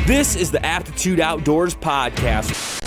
This is the Aptitude Outdoors Podcast.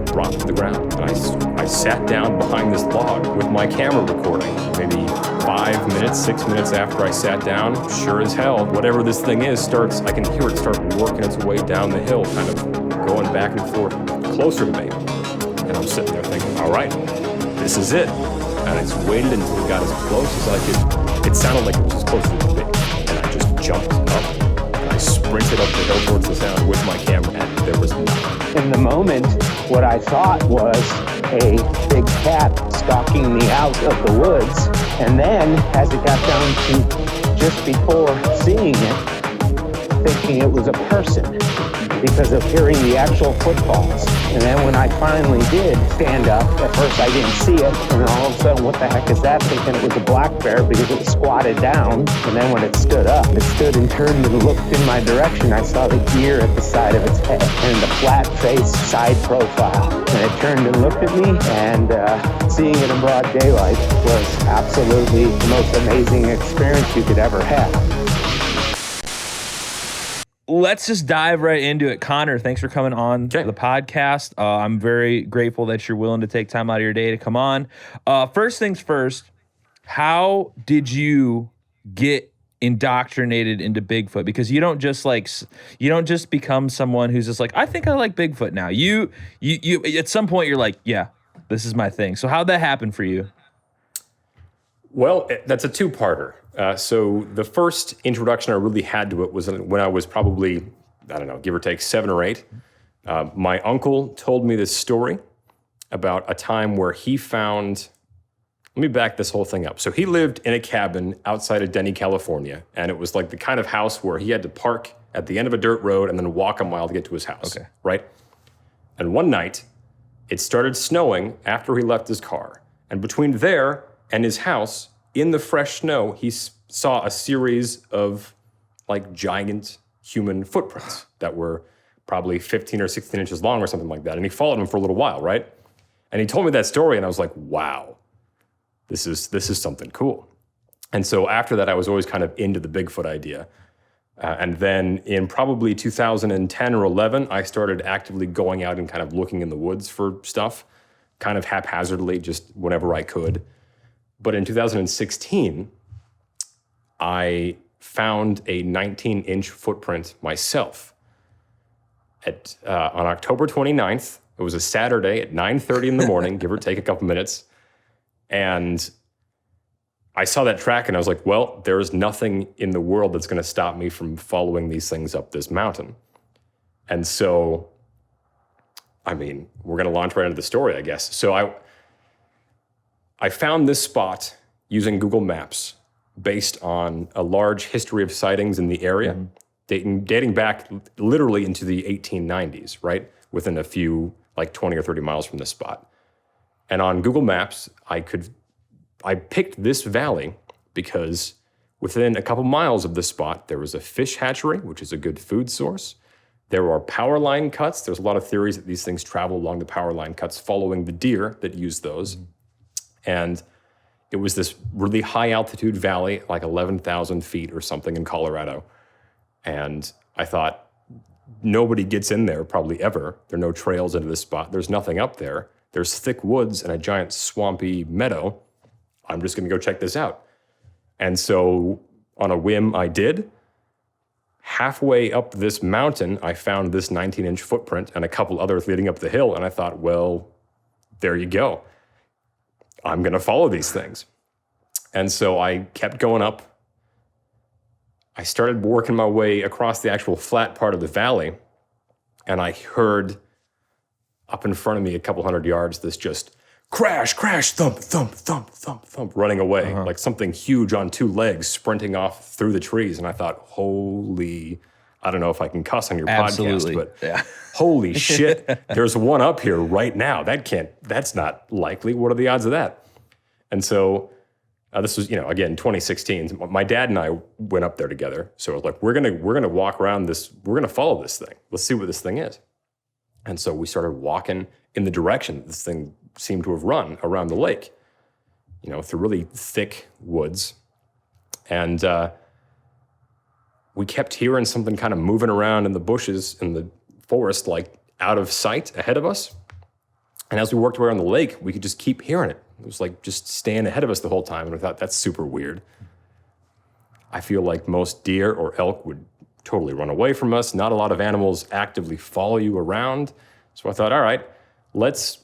Dropped to the ground. And I sat down behind this log with my camera recording. Maybe 5 minutes, 6 minutes after I sat down, sure as hell, whatever this thing is I can hear it start working its way down the hill, kind of going back and forth closer to me. And I'm sitting there thinking, all right, this is it. And I just waited until it got as close as I could. It sounded like it was as close as it could be. And I just jumped up. And I sprinted up the hill towards the sound with my camera, and there was nothing. In the moment, what I thought was a big cat stalking me out of the woods. And then, as it got down to just before seeing it, thinking it was a person because of hearing the actual footfalls. And then when I finally did stand up, at first I didn't see it, and then all of a sudden, what the heck is that? Thinking it was a black bear because it was squatted down. And then when it stood up, it stood and turned and looked in my direction. I saw the ear at the side of its head and the flat face side profile. And it turned and looked at me, and seeing it in broad daylight was absolutely the most amazing experience you could ever have. Let's just dive right into it. Connor, thanks for coming on the podcast. I'm very grateful that you're willing to take time out of your day to come on. First things first, how did you get indoctrinated into Bigfoot? Because you don't just become someone who's just like, I think I like Bigfoot now. You at some point you're like, yeah, this is my thing. So how'd that happen for you? Well, that's a two-parter. So the first introduction I really had to it was when I was probably, I don't know, give or take 7 or 8. My uncle told me this story about a time where he found, let me back this whole thing up. So he lived in a cabin outside of Denny, California, and it was like the kind of house where he had to park at the end of a dirt road and then walk a mile to get to his house, right? And one night, it started snowing after he left his car. And between there and his house, in the fresh snow, he saw a series of like giant human footprints that were probably 15 or 16 inches long or something like that. And he followed them for a little while, right? And he told me that story, and I was like, wow, this is something cool. And so after that, I was always kind of into the Bigfoot idea. And then in probably 2010 or 11, I started actively going out and kind of looking in the woods for stuff, kind of haphazardly, just whenever I could. But in 2016, I found a 19-inch footprint myself. On October 29th, it was a Saturday at 9:30 in the morning, give or take a couple minutes. And I saw that track and I was like, well, there's nothing in the world that's going to stop me from following these things up this mountain. And so, I mean, we're going to launch right into the story, I guess. So I found this spot using Google Maps based on a large history of sightings in the area, dating back literally into the 1890s, right? Within a few, like 20 or 30 miles from this spot. And on Google Maps, I picked this valley because within a couple miles of this spot, there was a fish hatchery, which is a good food source. There are power line cuts. There's a lot of theories that these things travel along the power line cuts following the deer that use those. And it was this really high altitude valley, like 11,000 feet or something in Colorado. And I thought, nobody gets in there probably ever. There are no trails into this spot. There's nothing up there. There's thick woods and a giant swampy meadow. I'm just gonna go check this out. And so on a whim, I did. Halfway up this mountain, I found this 19-inch footprint and a couple others leading up the hill. And I thought, well, there you go. I'm going to follow these things. And so I kept going up. I started working my way across the actual flat part of the valley, and I heard up in front of me a couple hundred yards this just crash, crash, thump, thump, thump, thump, thump, running away, like something huge on 2 legs sprinting off through the trees. And I thought, holy, I don't know if I can cuss on your podcast, but holy shit, there's one up here right now. That's not likely. What are the odds of that? And so this was, again, 2016. My dad and I went up there together. So I was like, we're gonna walk around this. We're gonna follow this thing. Let's see what this thing is. And so we started walking in the direction that this thing seemed to have run around the lake, through really thick woods. And we kept hearing something kind of moving around in the bushes in the forest, like out of sight ahead of us. And as we worked around the lake, we could just keep hearing it. It was like just staying ahead of us the whole time. And we thought, that's super weird. I feel like most deer or elk would totally run away from us. Not a lot of animals actively follow you around. So I thought, all right, let's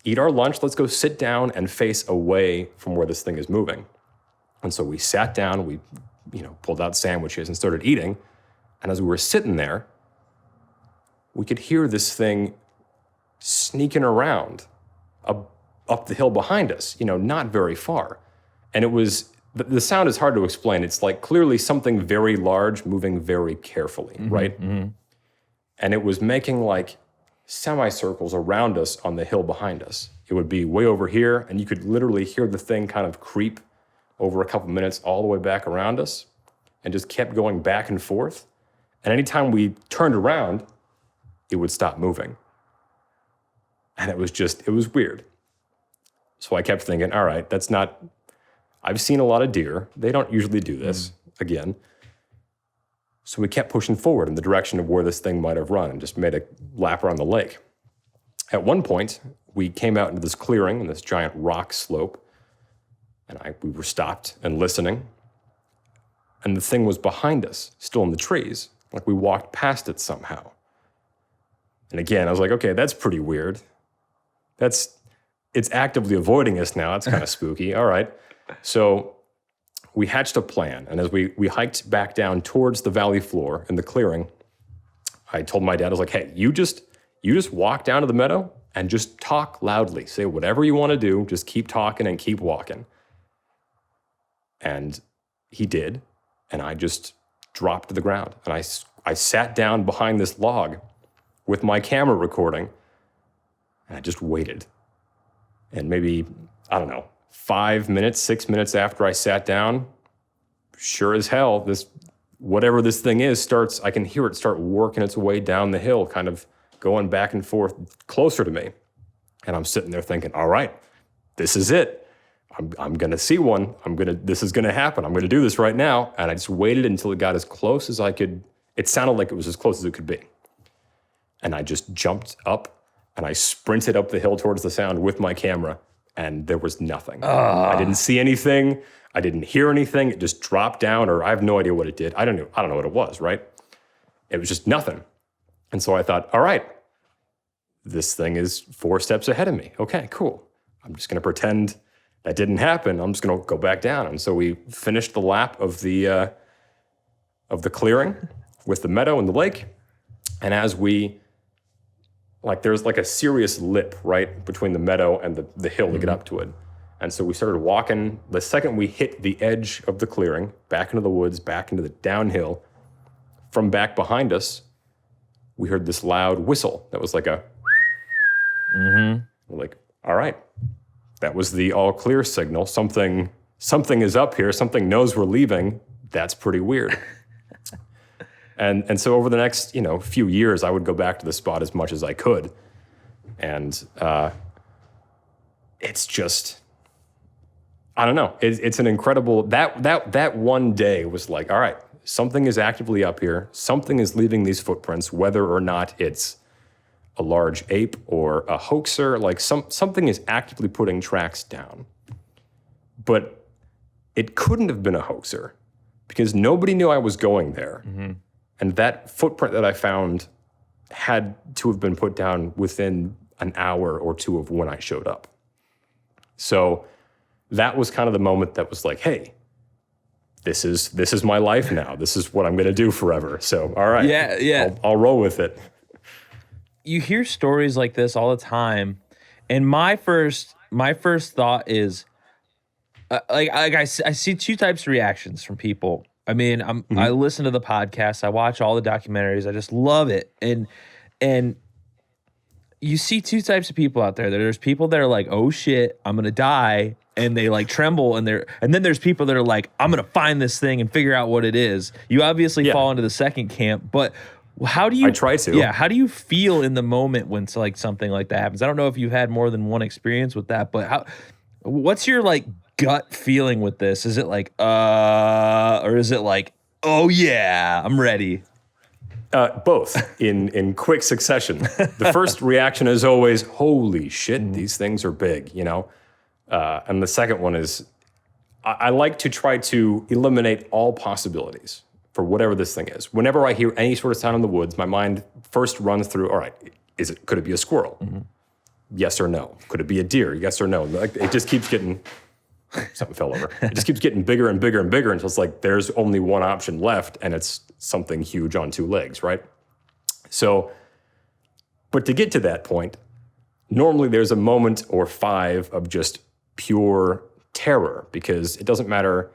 eat our lunch. Let's go sit down and face away from where this thing is moving. And so we sat down, we pulled out sandwiches and started eating. And as we were sitting there, we could hear this thing sneaking around up the hill behind us, not very far. And it was, the sound is hard to explain. It's like clearly something very large moving very carefully, right? Mm-hmm. And it was making like semicircles around us on the hill behind us. It would be way over here, and you could literally hear the thing kind of creep over a couple minutes all the way back around us and just kept going back and forth. And anytime we turned around, it would stop moving. And it was weird. So I kept thinking, all right, I've seen a lot of deer. They don't usually do this again. So we kept pushing forward in the direction of where this thing might have run and just made a lap around the lake. At one point, we came out into this clearing in this giant rock slope, and we were stopped and listening. And the thing was behind us, still in the trees, like we walked past it somehow. And again, I was like, okay, that's pretty weird. It's actively avoiding us now. It's kind of spooky. All right. So we hatched a plan. And as we hiked back down towards the valley floor in the clearing, I told my dad, I was like, hey, you just walk down to the meadow and just talk loudly. Say whatever you want to do. Just keep talking and keep walking. And he did. And I just dropped to the ground. And I sat down behind this log with my camera recording. And I just waited. And maybe, 5 minutes, 6 minutes after I sat down, sure as hell, whatever this thing is I can hear it start working its way down the hill, kind of going back and forth closer to me. And I'm sitting there thinking, all right, this is it. I'm going to see one. This is going to happen. I'm going to do this right now. And I just waited until it got as close as I could. It sounded like it was as close as it could be. And I just jumped up and I sprinted up the hill towards the sound with my camera, and there was nothing. I didn't see anything. I didn't hear anything. It just dropped down, or I have no idea what it did. I don't know what it was, right? It was just nothing. And so I thought, all right, this thing is 4 steps ahead of me. Okay, cool. I'm just going to pretend that didn't happen. I'm just going to go back down. And so we finished the lap of the clearing with the meadow and the lake. And as there's like a serious lip right between the meadow and the hill to get up to it. And so we started walking. The second we hit the edge of the clearing, back into the woods, back into the downhill, from back behind us, we heard this loud whistle that was like a... We're like, all right, that was the all clear signal. Something is up here. Something knows we're leaving. That's pretty weird. And so over the next, few years, I would go back to the spot as much as I could. And it's just, I don't know. It's an incredible, that one day was like, all right, something is actively up here. Something is leaving these footprints, whether or not it's a large ape or a hoaxer, like something is actively putting tracks down. But it couldn't have been a hoaxer because nobody knew I was going there. Mm-hmm. And that footprint that I found had to have been put down within an hour or two of when I showed up. So that was kind of the moment that was like, hey, this is my life now. This is what I'm going to do forever. So, all right. Yeah. I'll roll with it. You hear stories like this all the time. And my first thought is, I see 2 types of reactions from people. I mean, I listen to the podcast, I watch all the documentaries, I just love it. And you see 2 types of people out there. There's people that are like, oh shit, I'm gonna die. and they like tremble, and then there's people that are like, I'm gonna find this thing and figure out what it is. You obviously fall into the second camp, but how do you? I try to. Yeah, how do you feel in the moment when like something like that happens? I don't know if you've had more than one experience with that, but what's your like gut feeling with this? Is it like or is it like, oh yeah, I'm ready? Both in quick succession. The first reaction is always, holy shit, these things are big, you know? And the second one is, I like to try to eliminate all possibilities for whatever this thing is. Whenever I hear any sort of sound in the woods, my mind first runs through, all right, could it be a squirrel? Yes or no. Could it be a deer? Yes or no. Like, it just keeps getting, something fell over. It just keeps getting bigger and bigger and bigger until it's like there's only one option left, and it's something huge on two legs, right? So, but to get to that point, normally there's a moment or five of just pure terror, because it doesn't matter.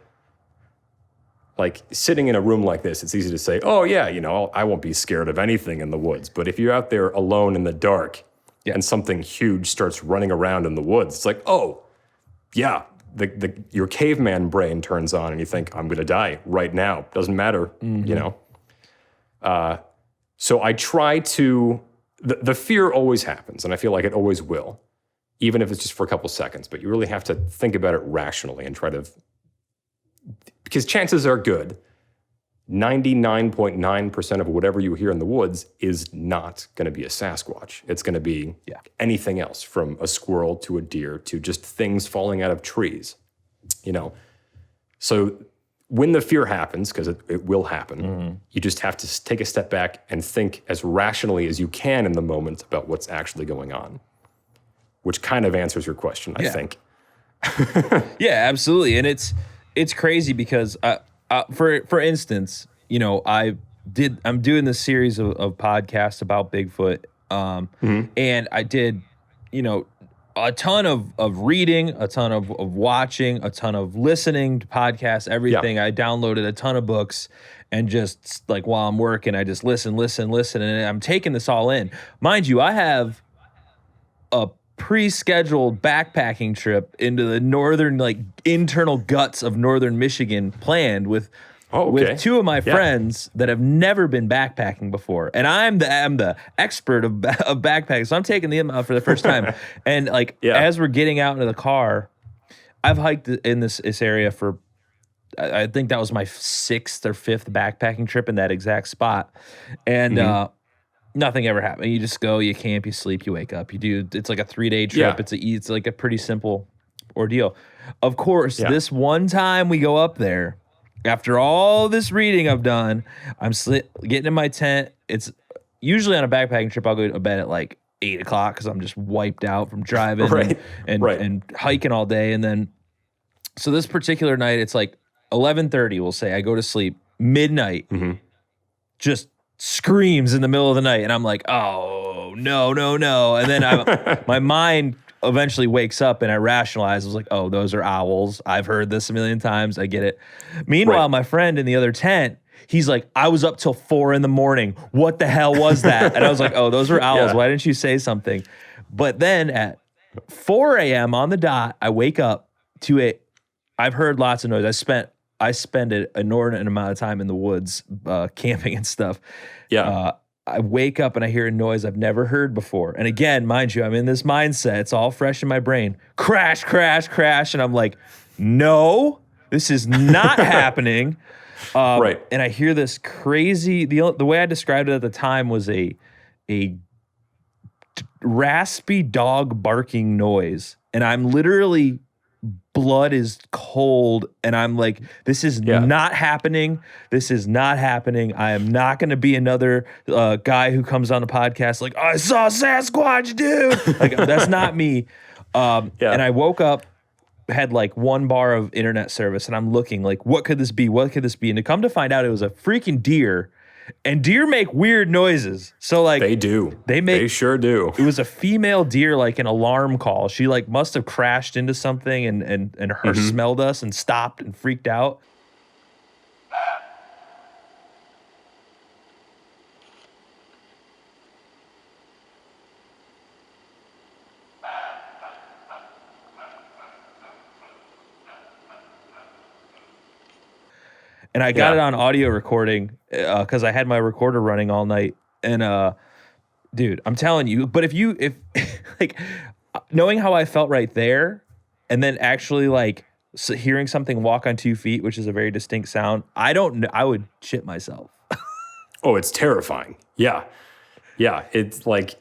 Like, sitting in a room like this, it's easy to say, oh yeah, you know, I won't be scared of anything in the woods. But if you're out there alone in the dark and something huge starts running around in the woods, it's like, oh yeah, your caveman brain turns on and you think, I'm going to die right now. Doesn't matter, you know? So I try to, the fear always happens, and I feel like it always will, even if it's just for a couple seconds, but you really have to think about it rationally and try to, because chances are good, 99.9% of whatever you hear in the woods is not going to be a Sasquatch. It's going to be anything else, from a squirrel to a deer to just things falling out of trees, you know? So when the fear happens, because it will happen, you just have to take a step back and think as rationally as you can in the moment about what's actually going on, which kind of answers your question, I think. Yeah, absolutely. And it's crazy because for instance, you know, I'm doing this series of podcasts about Bigfoot, and I did, you know, a ton of reading, a ton of watching, a ton of listening to podcasts, everything. I downloaded a ton of books, and just like while I'm working, I just listen, and I'm taking this all in. Mind you, I have a pre-scheduled backpacking trip into the northern, like, internal guts of northern Michigan planned with two of my friends that have never been backpacking before, and I'm the expert of backpacking, so I'm taking them out for the first time. And like as we're getting out into the car, I've hiked in this area for, I think that was my 6th or 5th backpacking trip in that exact spot, and nothing ever happened. You just go, you camp, you sleep, you wake up, you do. It's like a 3-day trip. It's like a pretty simple ordeal. Of course, this one time we go up there, after all this reading I've done, I'm getting in my tent. It's usually on a backpacking trip, I'll go to bed at like 8 o'clock because I'm just wiped out from driving and hiking all day. And then, so this particular night, it's like 11:30, we'll say. I go to sleep, midnight, just screams in the middle of the night, and I'm like, oh no. And then my mind eventually wakes up, and I rationalize. I was like, oh, those are owls. I've heard this a million times. I get it. Meanwhile, my friend in the other tent, he's like, I was up till 4 a.m. What the hell was that? And I was like, oh, those are owls. Why didn't you say something? But then at 4 a.m. on the dot, I wake up to it. I've heard lots of noise. I spend an inordinate amount of time in the woods, camping and stuff. I wake up and I hear a noise I've never heard before. And again, mind you, I'm in this mindset. It's all fresh in my brain. Crash, crash, crash. And I'm like, no, this is not happening. And I hear this crazy, the way I described it at the time was a raspy dog barking noise. And I'm literally, blood is cold, and I'm like, this is not happening. This is not happening. I am not going to be another guy who comes on the podcast like, I saw Sasquatch, dude. Like, that's not me. And I woke up, had like 1 bar of internet service, and I'm looking like, what could this be? What could this be? And to come to find out, it was a freaking deer. And deer make weird noises. So like they do. They sure do. It was a female deer, like an alarm call. She like must have crashed into something and her smelled us and stopped and freaked out. and I got it on audio recording because I had my recorder running all night. And dude, I'm telling you. But if like knowing how I felt right there, and then actually like hearing something walk on 2 feet, which is a very distinct sound, I don't know. I would shit myself. Oh, it's terrifying. Yeah. It's like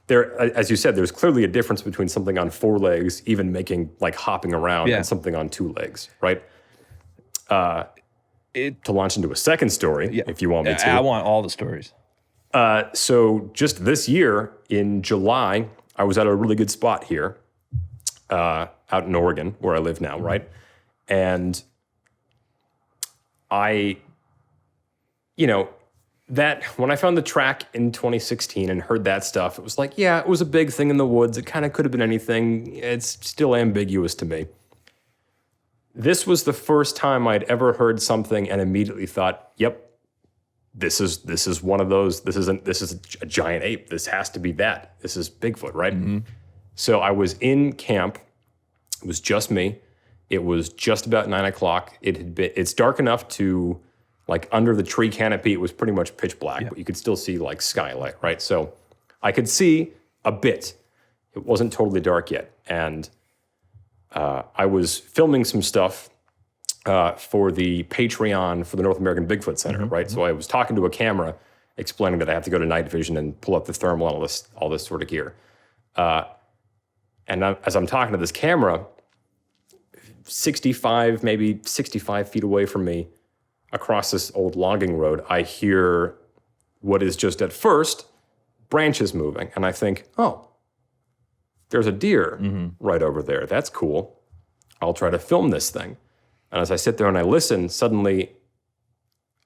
there, as you said, there's clearly a difference between something on 4 legs, even making like hopping around, and something on 2 legs, right? To launch into a second story, if you want me to. I want all the stories. So just this year in July, I was at a really good spot here, out in Oregon, where I live now, right? And that when I found the track in 2016 and heard that stuff, it was like, yeah, it was a big thing in the woods. It kind of could have been anything. It's still ambiguous to me. This was the first time I'd ever heard something and immediately thought, yep, this is one of those. This is a giant ape. This has to be that. This is Bigfoot, right? Mm-hmm. So I was in camp. It was just me. It was just about 9 o'clock. It's dark enough to, like, under the tree canopy, it was pretty much pitch black, but you could still see like skylight, right? So I could see a bit. It wasn't totally dark yet. And I was filming some stuff for the Patreon for the North American Bigfoot Center, right? So I was talking to a camera explaining that I have to go to night vision and pull up the thermal and all this sort of gear. And as I'm talking to this camera, 65, maybe 65 feet away from me, across this old logging road, I hear what is just at first branches moving. And I think, oh, there's a deer right over there. That's cool. I'll try to film this thing. And as I sit there and I listen, suddenly,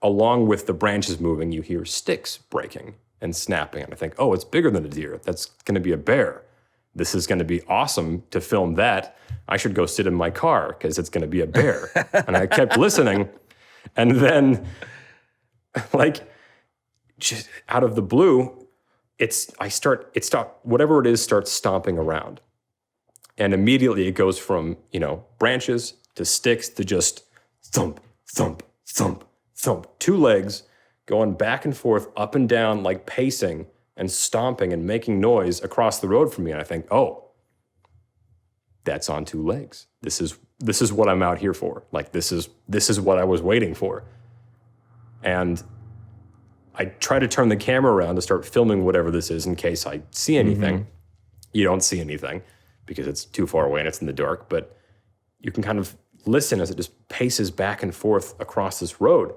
along with the branches moving, you hear sticks breaking and snapping. And I think, oh, it's bigger than a deer. That's going to be a bear. This is going to be awesome to film that. I should go sit in my car because it's going to be a bear. And I kept listening. And then, like, just out of the blue, whatever it is starts stomping around. And immediately it goes from, branches to sticks to just thump, thump, thump, thump. 2 legs going back and forth, up and down, like pacing and stomping and making noise across the road from me. And I think, oh, that's on 2 legs. This is what I'm out here for. Like, this is what I was waiting for. And I try to turn the camera around to start filming whatever this is in case I see anything. You don't see anything because it's too far away and it's in the dark, but you can kind of listen as it just paces back and forth across this road.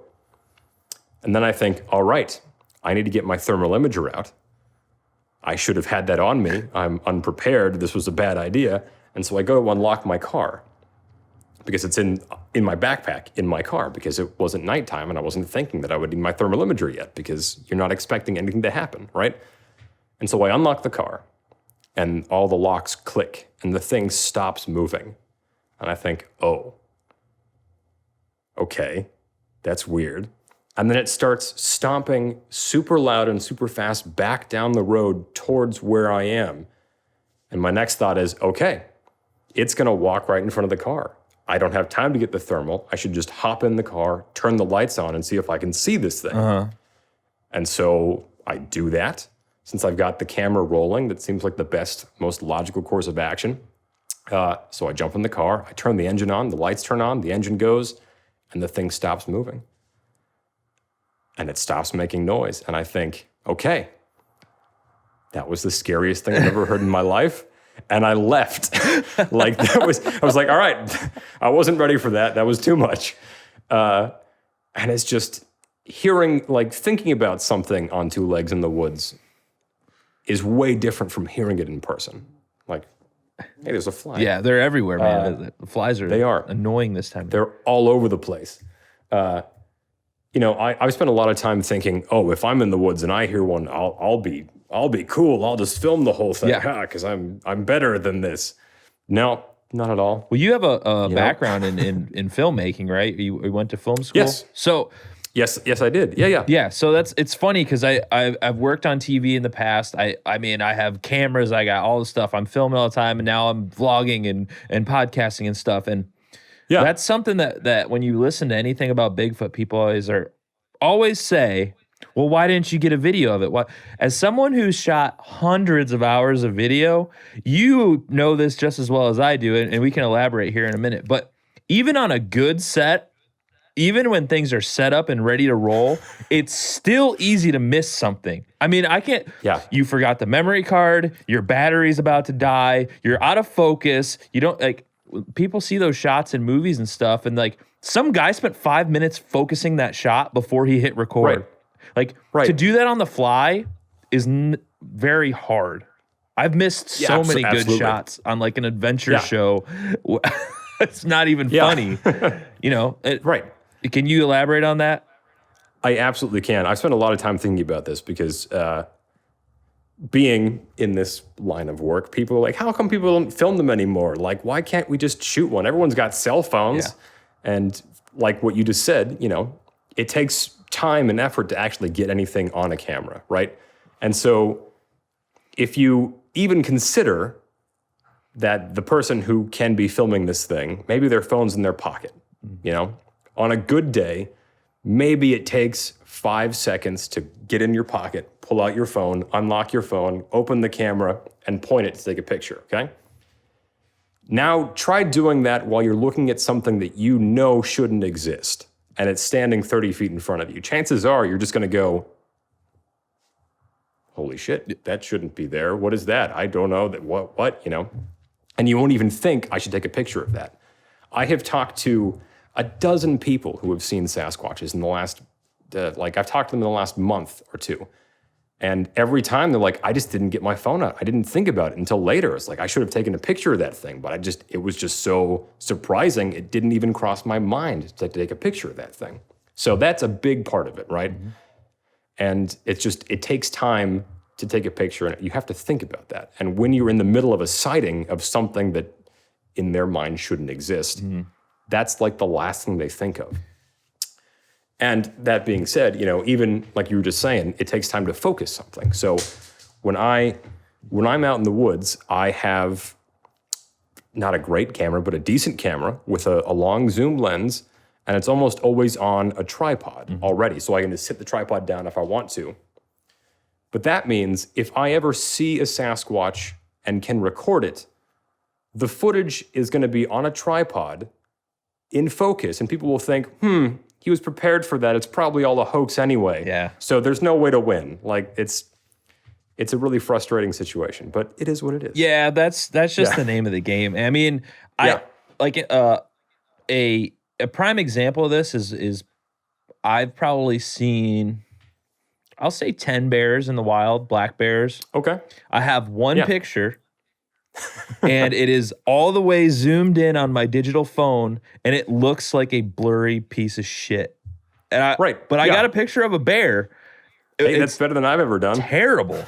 And then I think, all right, I need to get my thermal imager out. I should have had that on me. I'm unprepared. This was a bad idea. And so I go to unlock my car because it's in my backpack in my car because it wasn't nighttime and I wasn't thinking that I would need my thermal imager yet because you're not expecting anything to happen, right? And so I unlock the car and all the locks click and the thing stops moving. And I think, oh, okay, that's weird. And then it starts stomping super loud and super fast back down the road towards where I am. And my next thought is, okay, it's going to walk right in front of the car. I don't have time to get the thermal. I should just hop in the car, turn the lights on, and see if I can see this thing. And so I do that. Since I've got the camera rolling, that seems like the best, most logical course of action. So I jump in the car, I turn the engine on, the lights turn on, the engine goes, and the thing stops moving. And it stops making noise. And I think, okay, that was the scariest thing I've ever heard in my life. And I left. I was like, all right, I wasn't ready for that. That was too much. And it's just thinking about something on 2 legs in the woods is way different from hearing it in person. Like, hey, there's a fly. Yeah, they're everywhere, man. The flies are annoying this time. They're all over the place. I've spent a lot of time thinking, oh, if I'm in the woods and I hear one, I'll be cool. I'll just film the whole thing because I'm better than this. No, not at all. Well, you have a background in filmmaking, right? You went to film school? Yes. So yes, I did. Yeah. Yeah. So it's funny because I've worked on TV in the past. I have cameras. I got all the stuff. I'm filming all the time, and now I'm vlogging and podcasting and stuff. And Yeah. That's something that when you listen to anything about Bigfoot, people always say, well, why didn't you get a video of it? Why? As someone who's shot hundreds of hours of video, you know this just as well as I do, and we can elaborate here in a minute. But even on a good set, even when things are set up and ready to roll, it's still easy to miss something. I mean, I can't. Yeah. You forgot the memory card. Your battery's about to die. You're out of focus. You don't like. People see those shots in movies and stuff, and like some guy spent 5 minutes focusing that shot before he hit record. To do that on the fly is very hard. I've missed so many good shots on like an adventure show. It's not even funny, Right. Can you elaborate on that? I absolutely can. I've spent a lot of time thinking about this because being in this line of work, people are like, how come people don't film them anymore? Like, why can't we just shoot one? Everyone's got cell phones. Yeah. And like what you just said, it takes time and effort to actually get anything on a camera, right? And so if you even consider that the person who can be filming this thing, maybe their phone's in their pocket, on a good day, maybe it takes 5 seconds to get in your pocket, pull out your phone, unlock your phone, open the camera, and point it to take a picture, okay? Now, try doing that while you're looking at something that you know shouldn't exist, and it's standing 30 feet in front of you. Chances are you're just gonna go, holy shit, that shouldn't be there. What is that? I don't know, what, And you won't even think, I should take a picture of that. I have talked to a dozen people who have seen Sasquatches in the last, I've talked to them in the last month or two. And every time they're like, I just didn't get my phone out. I didn't think about it until later. It's like, I should have taken a picture of that thing, but it was just so surprising. It didn't even cross my mind to take a picture of that thing. So that's a big part of it, right? Mm-hmm. And it takes time to take a picture, and you have to think about that. And when you're in the middle of a sighting of something that in their mind shouldn't exist, that's like the last thing they think of. And that being said, even like you were just saying, it takes time to focus something. So when I'm out in the woods, I have not a great camera, but a decent camera with a long zoom lens, and it's almost always on a tripod already. So I can just sit the tripod down if I want to. But that means if I ever see a Sasquatch and can record it, the footage is going to be on a tripod in focus, and people will think, he was prepared for that. It's probably all a hoax anyway. Yeah. So there's no way to win. Like it's a really frustrating situation, but it is what it is. Yeah, that's just the name of the game. I mean, a prime example of this is I've probably seen, I'll say 10 bears in the wild, black bears. Okay. I have one picture and it is all the way zoomed in on my digital phone, and it looks like a blurry piece of shit. And I got a picture of a bear. Hey, that's better than I've ever done. Terrible.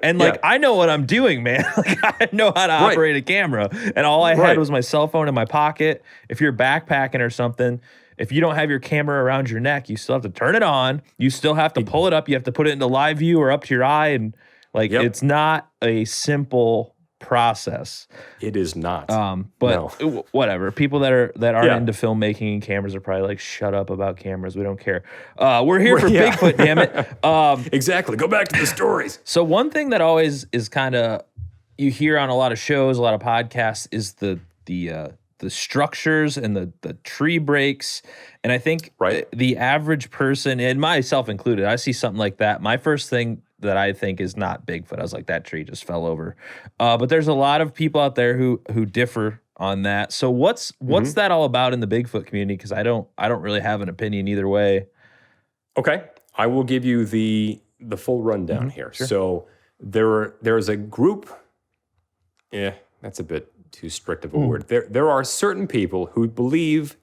And I know what I'm doing, man. I know how to operate a camera, and all I had was my cell phone in my pocket. If you're backpacking or something, if you don't have your camera around your neck, you still have to turn it on. You still have to pull it up. You have to put it into live view or up to your eye, and it's not a simple process. It is not. Whatever. People that aren't into filmmaking and cameras are probably like, shut up about cameras. We don't care. We're here for Bigfoot, damn it. Exactly. Go back to the stories. So one thing that always is kind of, you hear on a lot of shows, a lot of podcasts, is the structures and the tree breaks. And I think the average person, and myself included, I see something like that. My first thing that I think is not Bigfoot. I was like, that tree just fell over. But there's a lot of people out there who differ on that. So what's that all about in the Bigfoot community? Because I don't really have an opinion either way. Okay, I will give you the full rundown here. Sure. So there's a group. Yeah, that's a bit too strict of a word. There are certain people who believe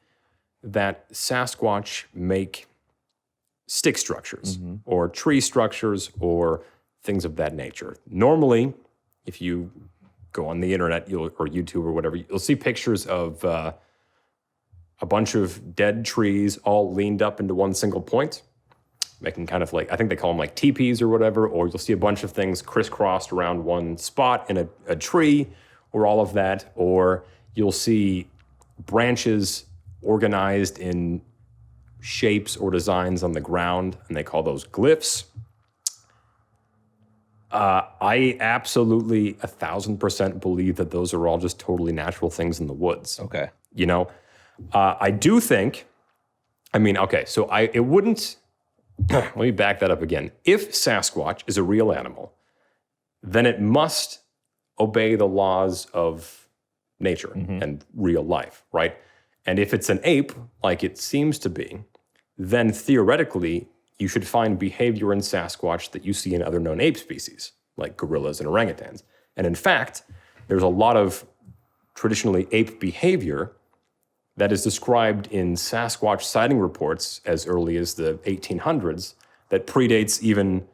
that Sasquatch make stick structures or tree structures or things of that nature. Normally, if you go on the internet or YouTube or whatever, you'll see pictures of a bunch of dead trees all leaned up into one single point, making kind of like, I think they call them like teepees or whatever, or you'll see a bunch of things crisscrossed around one spot in a tree or all of that, or you'll see branches organized in shapes or designs on the ground, and they call those glyphs. I absolutely 1,000% believe that those are all just totally natural things in the woods. Okay. You know, I do think, it wouldn't, let me back that up again. If Sasquatch is a real animal, then it must obey the laws of nature and real life, right? And if it's an ape, like it seems to be, then theoretically, you should find behavior in Sasquatch that you see in other known ape species, like gorillas and orangutans. And in fact, there's a lot of traditionally ape behavior that is described in Sasquatch sighting reports as early as the 1800s that predates even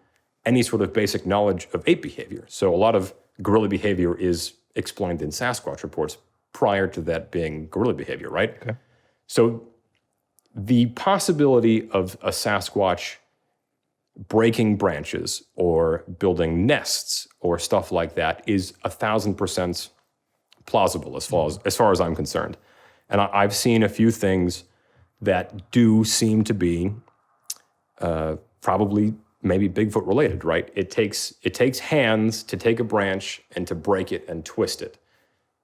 any sort of basic knowledge of ape behavior. So a lot of gorilla behavior is explained in Sasquatch reports prior to that being gorilla behavior, right? Okay. So the possibility of a Sasquatch breaking branches or building nests or stuff like that is 1,000% plausible as far as I'm concerned. And I've seen a few things that do seem to be probably maybe Bigfoot related, right? It takes hands to take a branch and to break it and twist it.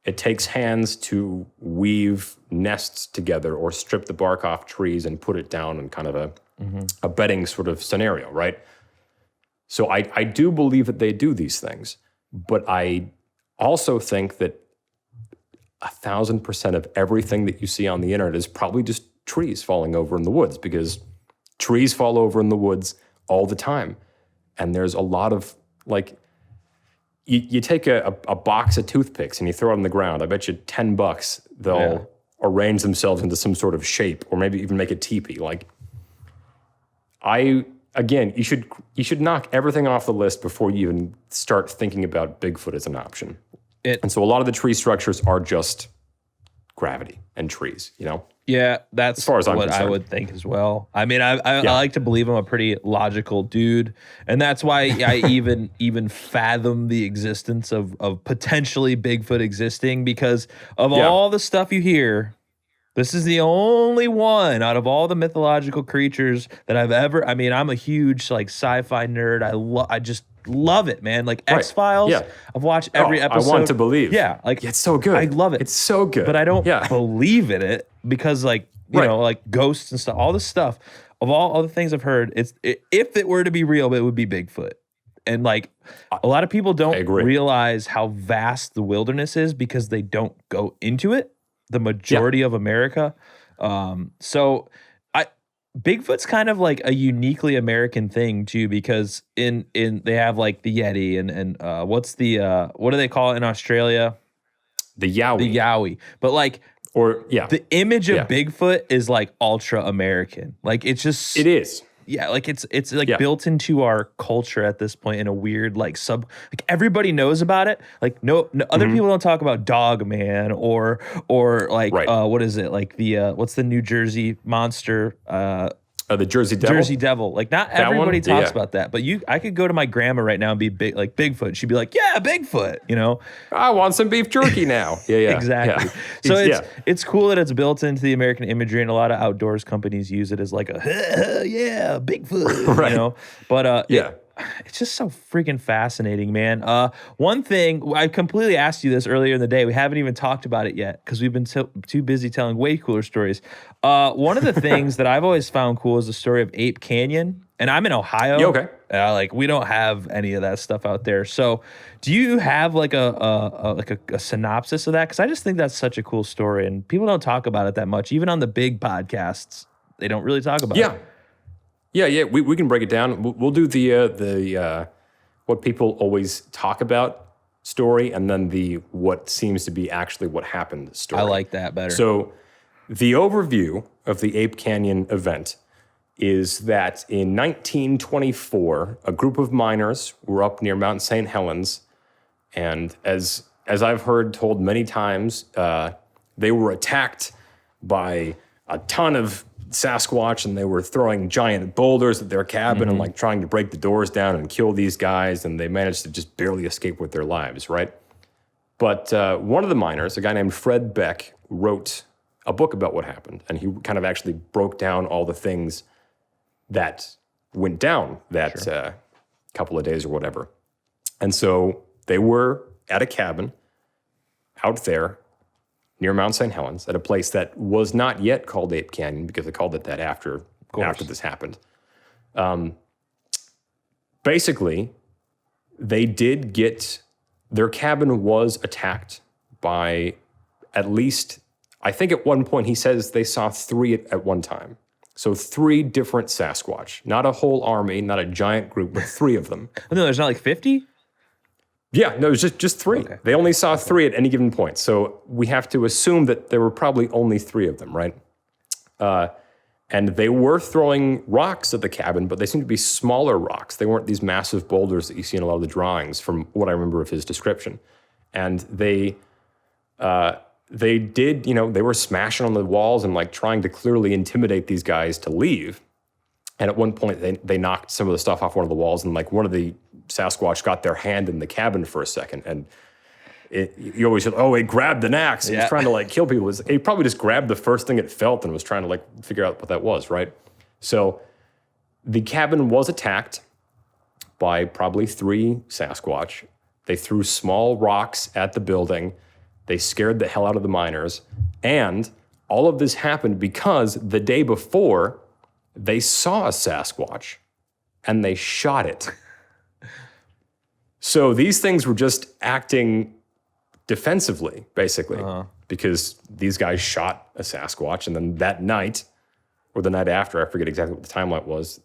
It takes hands to weave nests together or strip the bark off trees and put it down in kind of a bedding sort of scenario, right? So I do believe that they do these things, but I also think that 1,000% of everything that you see on the internet is probably just trees falling over in the woods, because trees fall over in the woods all the time. And there's a lot of, like, you take a box of toothpicks and you throw it on the ground. I bet you $10 they'll arrange themselves into some sort of shape, or maybe even make a teepee. Like, you should knock everything off the list before you even start thinking about Bigfoot as an option. And so a lot of the tree structures are just gravity and trees, you know? Yeah, that's as far as I'm what concerned. I would think as well. I mean, I like to believe I'm a pretty logical dude, and that's why I even fathom the existence of potentially Bigfoot existing, because of all the stuff you hear, this is the only one out of all the mythological creatures that I've ever. I mean, I'm a huge like sci-fi nerd. I just love it, man. Like X-Files. Yeah. I've watched every episode. I want to believe. Yeah, like it's so good. I love it. It's so good. But I don't believe in it because, like, you know, like ghosts and stuff, all this stuff. Of all the things I've heard, if it were to be real, it would be Bigfoot. And like a lot of people don't realize how vast the wilderness is because they don't go into it. The majority of America. Bigfoot's kind of like a uniquely American thing too, because in they have like the Yeti and what's the what do they call it in Australia? The Yowie. The Yowie. But like the image of Bigfoot is like ultra American. Like it is. Yeah, like it's like built into our culture at this point in a weird like everybody knows about it. Like no other people don't talk about Dog Man or like what is it, like the what's the New Jersey monster? The Jersey Devil. Jersey Devil. Like not everybody talks about that, but I could go to my grandma right now and be big like Bigfoot. She'd be like, yeah, Bigfoot. You know, I want some beef jerky now. Yeah, exactly. Yeah. So it's cool that it's built into the American imagery, and a lot of outdoors companies use it as like a Bigfoot. Right. You know, but it's just so freaking fascinating, man. One thing, I completely asked you this earlier in the day. We haven't even talked about it yet because we've been too busy telling way cooler stories. One of the things that I've always found cool is the story of Ape Canyon. And I'm in Ohio. Yeah, okay. Like we don't have any of that stuff out there. So do you have like a synopsis of that? Because I just think that's such a cool story, and people don't talk about it that much. Even on the big podcasts, they don't really talk about it. Yeah, we can break it down. We'll do the what people always talk about story, and then the what seems to be actually what happened story. I like that better. So the overview of the Ape Canyon event is that in 1924, a group of miners were up near Mount St. Helens, and as I've heard told many times, they were attacked by a ton of Sasquatch, and they were throwing giant boulders at their cabin and like trying to break the doors down and kill these guys, and they managed to just barely escape with their lives, right? But one of the miners, a guy named Fred Beck, wrote a book about what happened. And he kind of actually broke down all the things that went down that couple of days or whatever. And so they were at a cabin out there near Mount St. Helens at a place that was not yet called Ape Canyon because they called it that after this happened. Basically, they did get, their cabin was attacked by at least, I think at one point he says they saw 3 at one time. So 3 different Sasquatch, not a whole army, not a giant group, but 3 of them. No, there's not like 50? Yeah, no, it was just 3. Okay. They only saw 3 at any given point. So we have to assume that there were probably only 3 of them, right? And they were throwing rocks at the cabin, but they seemed to be smaller rocks. They weren't these massive boulders that you see in a lot of the drawings from what I remember of his description. And they did, they were smashing on the walls and like trying to clearly intimidate these guys to leave. And at one point they knocked some of the stuff off one of the walls, and like one of the Sasquatch got their hand in the cabin for a second. And you always said, he grabbed an axe. He was trying to like kill people. He probably just grabbed the first thing it felt and was trying to like figure out what that was, right? So the cabin was attacked by probably 3 Sasquatch. They threw small rocks at the building. They scared the hell out of the miners. And all of this happened because the day before, they saw a Sasquatch and they shot it. So these things were just acting defensively, basically, because these guys shot a Sasquatch, and then that night, or the night after, I forget exactly what the timeline was,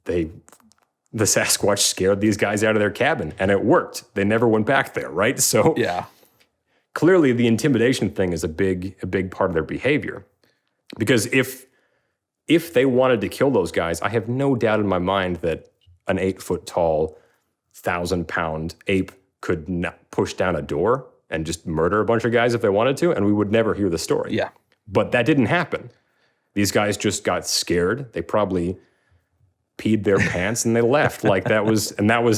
the Sasquatch scared these guys out of their cabin, and it worked. They never went back there, right? So clearly the intimidation thing is a big part of their behavior. Because if they wanted to kill those guys, I have no doubt in my mind that an 8-foot-tall, 1,000-pound ape could not push down a door and just murder a bunch of guys if they wanted to, and we would never hear the story. Yeah. But that didn't happen. These guys just got scared. They probably peed their pants and they left. That was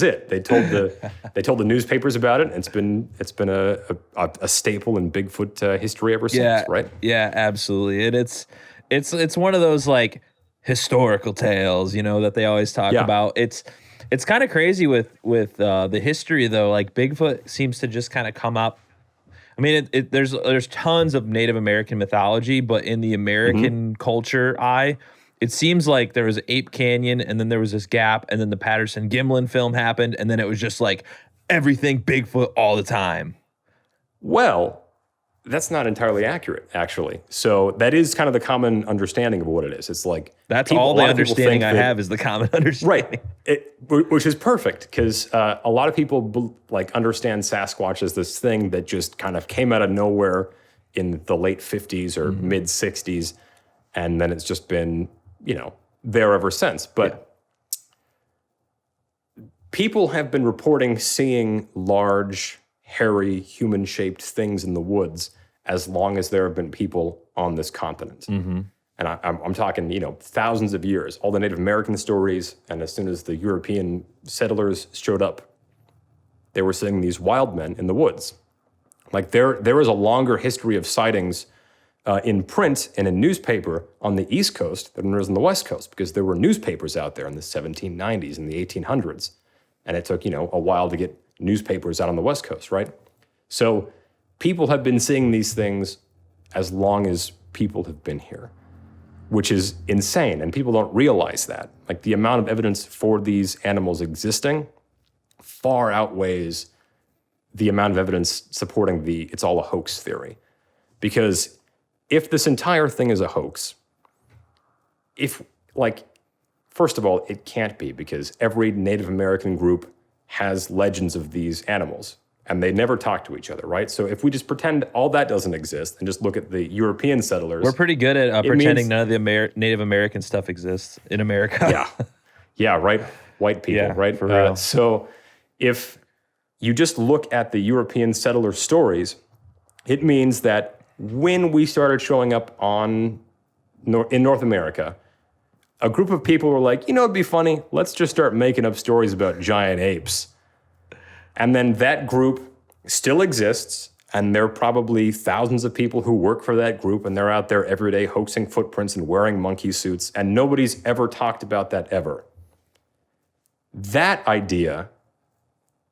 it. They told the newspapers about it. And it's been a staple in Bigfoot history ever since, right? Yeah, absolutely. And it's one of those like historical tales, that they always talk about. It's kind of crazy with the history though. Like Bigfoot seems to just kind of come up. I mean, there's tons of Native American mythology, but in the American culture it seems like there was Ape Canyon, and then there was this gap, and then the Patterson-Gimlin film happened, and then it was just like everything Bigfoot all the time. Well, that's not entirely accurate, actually. So that is kind of the common understanding of what it is. It's like that's all the understanding I have is the common understanding, right? Which is perfect because a lot of people understand Sasquatch as this thing that just kind of came out of nowhere in the late 50s or mid 60s, and then it's just been there ever since. But people have been reporting seeing large, hairy, human-shaped things in the woods as long as there have been people on this continent. Mm-hmm. And I'm talking, thousands of years, all the Native American stories, and as soon as the European settlers showed up, they were seeing these wild men in the woods. Like there is a longer history of sightings in print and in newspaper on the East Coast than there is on the West Coast, because there were newspapers out there in the 1790s and the 1800s. And it took, a while to get newspapers out on the West Coast, right? So people have been seeing these things as long as people have been here, which is insane. And people don't realize that. Like the amount of evidence for these animals existing far outweighs the amount of evidence supporting it's all a hoax theory. Because if this entire thing is a hoax, first of all, it can't be, because every Native American group has legends of these animals, and they never talk to each other, right? So if we just pretend all that doesn't exist and just look at the European settlers... We're pretty good at pretending none of the Native American stuff exists in America. Yeah, right? White people, right? For real. So if you just look at the European settler stories, it means that when we started showing up in North America, a group of people were like, it'd be funny, let's just start making up stories about giant apes. And then that group still exists, And there are probably thousands of people who work for that group, and they're out there every day hoaxing footprints and wearing monkey suits, and nobody's ever talked about that ever. That idea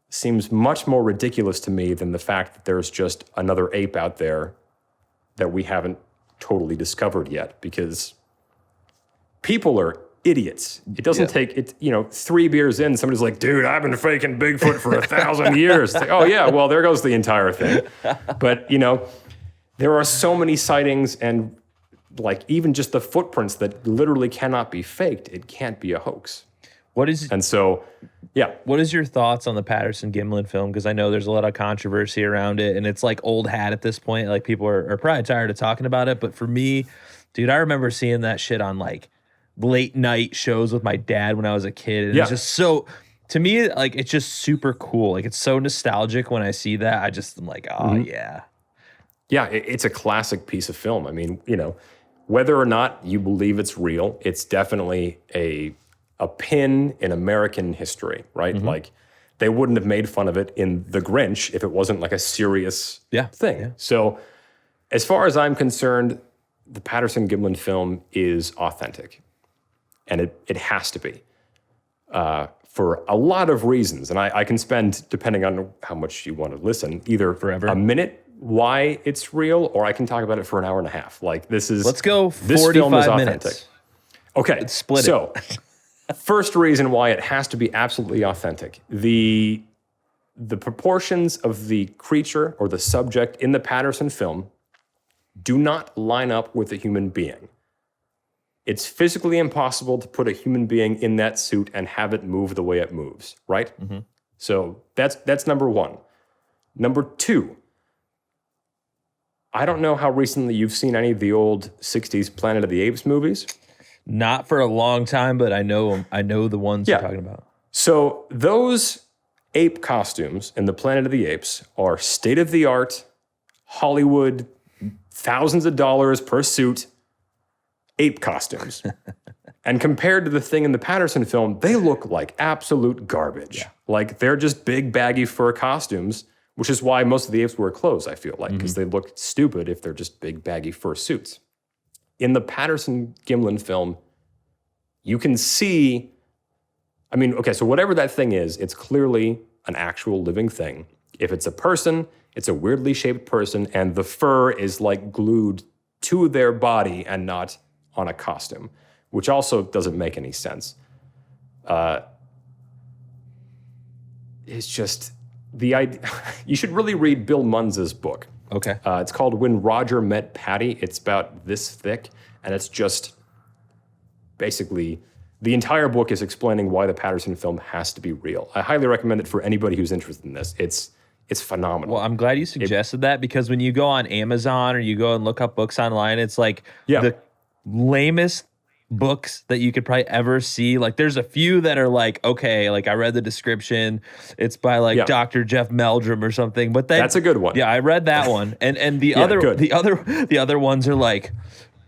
seems much more ridiculous to me than the fact that there's just another ape out there that we haven't totally discovered yet, because people are idiots. It doesn't take it, 3 beers in, somebody's like, dude, I've been faking Bigfoot for 1,000 years. It's like, oh yeah, well, there goes the entire thing. But, there are so many sightings, and like even just the footprints that literally cannot be faked. It can't be a hoax. What is your thoughts on the Patterson-Gimlin film? Because I know there's a lot of controversy around it, and it's like old hat at this point. Like people are probably tired of talking about it. But for me, dude, I remember seeing that shit on like late night shows with my dad when I was a kid. And it's just so, to me, like it's just super cool. Like it's so nostalgic when I see that. I'm like, oh yeah. Yeah, it's a classic piece of film. I mean, whether or not you believe it's real, it's definitely a pin in American history, right? Like they wouldn't have made fun of it in The Grinch if it wasn't like a serious thing. Yeah. So as far as I'm concerned, the Patterson-Gimlin film is authentic. And it has to be for a lot of reasons. And I can spend, depending on how much you want to listen, either forever a minute why it's real, or I can talk about it for an hour and a half. Like this is, let's go 45 this film is authentic. Minutes. Okay, let's split it. So first reason why it has to be absolutely authentic. The proportions of the creature or the subject in the Patterson film do not line up with a human being. It's physically impossible to put a human being in that suit and have it move the way it moves, right? So that's number one. Number two, I don't know how recently you've seen any of the old 60s Planet of the Apes movies. Not for a long time, but I know the ones you're talking about. So those ape costumes in the Planet of the Apes are state-of-the-art, Hollywood, thousands of dollars per suit, ape costumes. And compared to the thing in the Patterson film, they look like absolute garbage. Yeah. Like they're just big baggy fur costumes, which is why most of the apes wear clothes, I feel like, because they look stupid if they're just big baggy fur suits. In the Patterson-Gimlin film, you can see, so whatever that thing is, it's clearly an actual living thing. If it's a person, it's a weirdly shaped person, and the fur is like glued to their body and not on a costume, which also doesn't make any sense. It's just the idea. You should really read Bill Munns's book. Okay. It's called When Roger Met Patty. It's about this thick, and it's just basically the entire book is explaining why the Patterson film has to be real. I highly recommend it for anybody who's interested in this. It's phenomenal. Well, I'm glad you suggested that, because when you go on Amazon or you go and look up books online, it's like the lamest books that you could probably ever see. Like there's a few that are like, okay, like I read the description, it's by like Dr. Jeff Meldrum or something, but that's a good one. Yeah, I read that one. And the other ones are like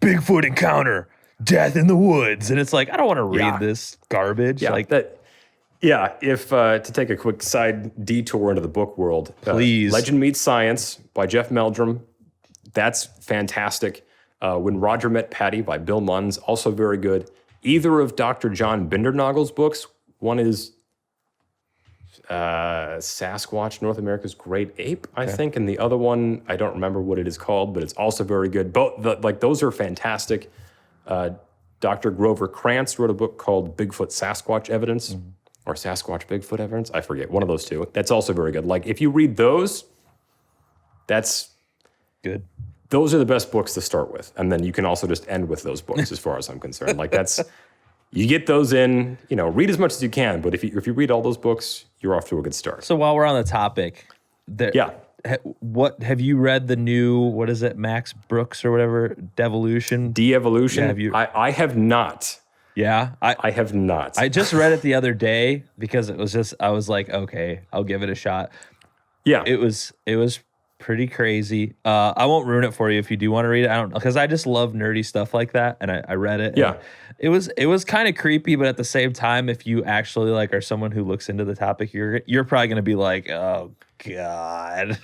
Bigfoot encounter, death in the woods, and it's like, I don't want to read this garbage. Yeah, like that. Yeah, if to take a quick side detour into the book world, please. Legend Meets Science by Jeff Meldrum, that's fantastic. When Roger Met Patty by Bill Munns, also very good. Either of Dr. John Bindernagel's books, one is Sasquatch, North America's Great Ape, I think, and the other one, I don't remember what it is called, but it's also very good. Both, those are fantastic. Dr. Grover Krantz wrote a book called Bigfoot Sasquatch Evidence, or Sasquatch Bigfoot Evidence, I forget, one of those two. That's also very good. Like, if you read those, that's good. Those are the best books to start with. And then you can also just end with those books as far as I'm concerned. Like you get those in, read as much as you can. But if you read all those books, you're off to a good start. So while we're on the topic, what have you read the new, what is it, Max Brooks or whatever, Devolution? De-Evolution? Yeah, have you? I have not. Yeah? I have not. I just read it the other day because I was like, okay, I'll give it a shot. Yeah. It was pretty crazy. I won't ruin it for you if you do want to read it. because I just love nerdy stuff like that, and I read it. Yeah, it was kind of creepy, but at the same time, if you actually are someone who looks into the topic, you're probably gonna be like, oh god.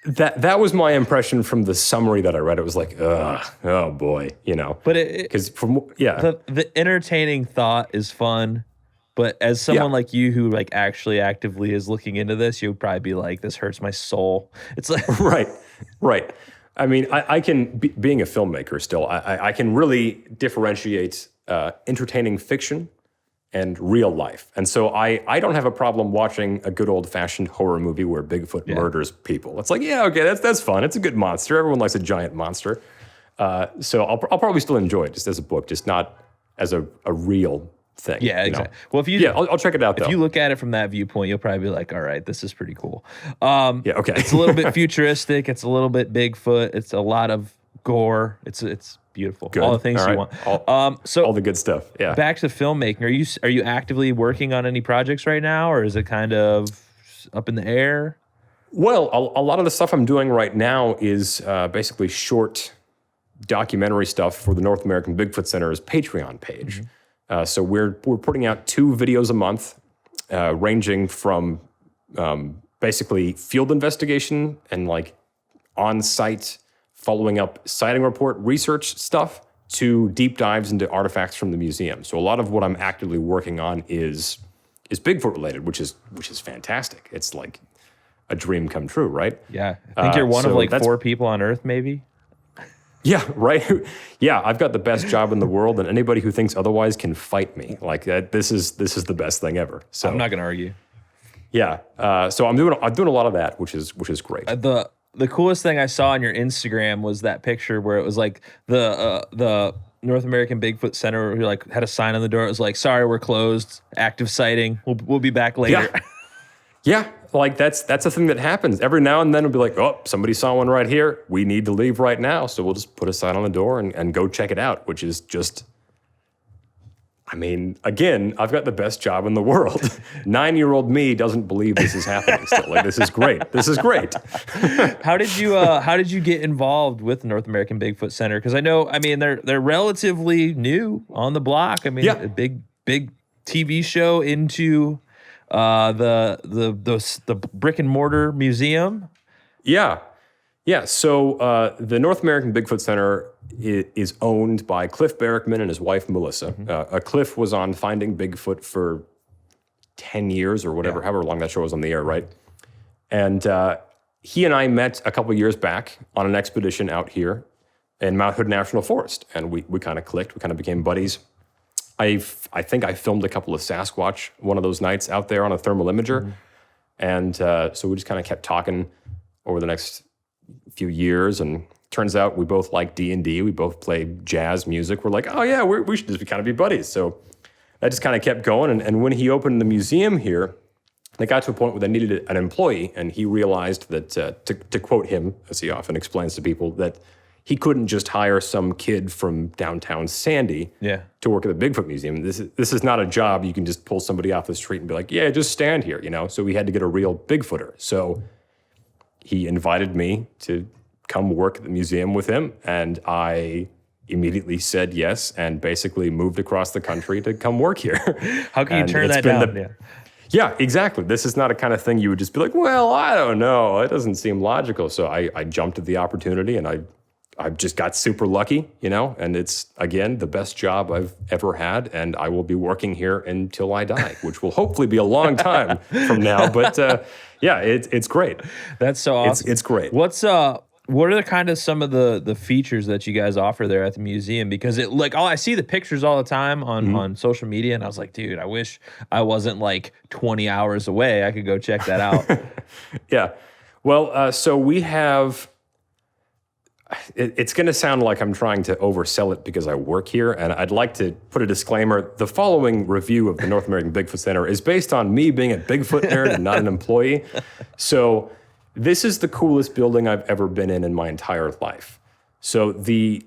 That was my impression from the summary that I read. It was like, ugh, oh boy, But because the entertaining thought is fun. But as someone like you who like actually actively is looking into this, you'll probably be like, this hurts my soul. It's like right. I mean, I can being a filmmaker still, I can really differentiate entertaining fiction and real life. And so I don't have a problem watching a good old-fashioned horror movie where Bigfoot murders people. It's like, yeah, okay, that's fun. It's a good monster. Everyone likes a giant monster. So I'll probably still enjoy it just as a book, just not as a real thing. Yeah, exactly. Well, if you I'll check it out, though. If you look at it from that viewpoint, you'll probably be like, all right, this is pretty cool. Okay. It's a little bit futuristic. It's a little bit Bigfoot. It's a lot of gore. It's beautiful. Good. All the things All you right. want. So all the good stuff. Yeah. back to filmmaking. Are you actively working on any projects right now, or is it kind of up in the air? Well, a lot of the stuff I'm doing right now is basically short documentary stuff for the North American Bigfoot Center's Patreon page. So we're putting out 2 videos a month, ranging from basically field investigation and like on-site following up sighting report research stuff to deep dives into artifacts from the museum. So a lot of what I'm actively working on is Bigfoot related, which is fantastic. It's like a dream come true, right? Yeah, I think you're one of so like that's 4 people on Earth, maybe. Yeah, right. Yeah, I've got the best job in the world, and anybody who thinks otherwise can fight me. Like that, this is the best thing ever. So I'm not gonna argue. Yeah, so I'm doing a lot of that, which is great. The coolest thing I saw on your Instagram was that picture where it was like the North American Bigfoot Center who like had a sign on the door. It was like, "Sorry, we're closed. Active sighting. We'll be back later." Yeah, like that's a thing that happens every now and then. It'll be like, oh, somebody saw one right here. We need to leave right now, so we'll just put a sign on the door and go check it out. Which is just, I mean, again, I've got the best job in the world. 9-year-old me doesn't believe this is happening still. Like, this is great. This is great. How did you get involved with the North American Bigfoot Center? Because I mean, they're relatively new on the block. I mean, a big TV show into the brick and mortar museum. Yeah. So the North American Bigfoot Center is owned by Cliff Barrickman and his wife, Melissa. Cliff was on Finding Bigfoot for 10 years or whatever, however long that show was on the air, right? And he and I met a couple years back on an expedition out here in Mount Hood National Forest. And we kind of clicked. We kind of became buddies. I think I filmed a couple of Sasquatch one of those nights out there on a thermal imager. And so we just kind of kept talking over the next few years, and turns out we both like D&D. We both play jazz music. We're like, oh yeah, we should just kind of be buddies. So that just kind of kept going. And when he opened the museum here, they got to a point where they needed an employee, and he realized that, to quote him, as he often explains to people, that he couldn't just hire some kid from downtown Sandy to work at the Bigfoot Museum. This is not a job you can just pull somebody off the street and be like, yeah, just stand here, So we had to get a real Bigfooter. So he invited me to come work at the museum with him, and I immediately said yes and basically moved across the country to come work here. How can you turn that down? Yeah, exactly. This is not a kind of thing you would just be like, well, I don't know. It doesn't seem logical. So I jumped at the opportunity, and I just got super lucky, and it's, again, the best job I've ever had, and I will be working here until I die, which will hopefully be a long time from now. But yeah, it's great. That's so awesome. It's great. What are the kind of some of the features that you guys offer there at the museum? Because I see the pictures all the time on social media, and I was like, dude, I wish I wasn't like 20 hours away. I could go check that out. Yeah. Well, so we have, it's going to sound like I'm trying to oversell it because I work here, and I'd like to put a disclaimer. The following review of the North American Bigfoot Center is based on me being a Bigfoot nerd and not an employee. So this is the coolest building I've ever been in my entire life. So you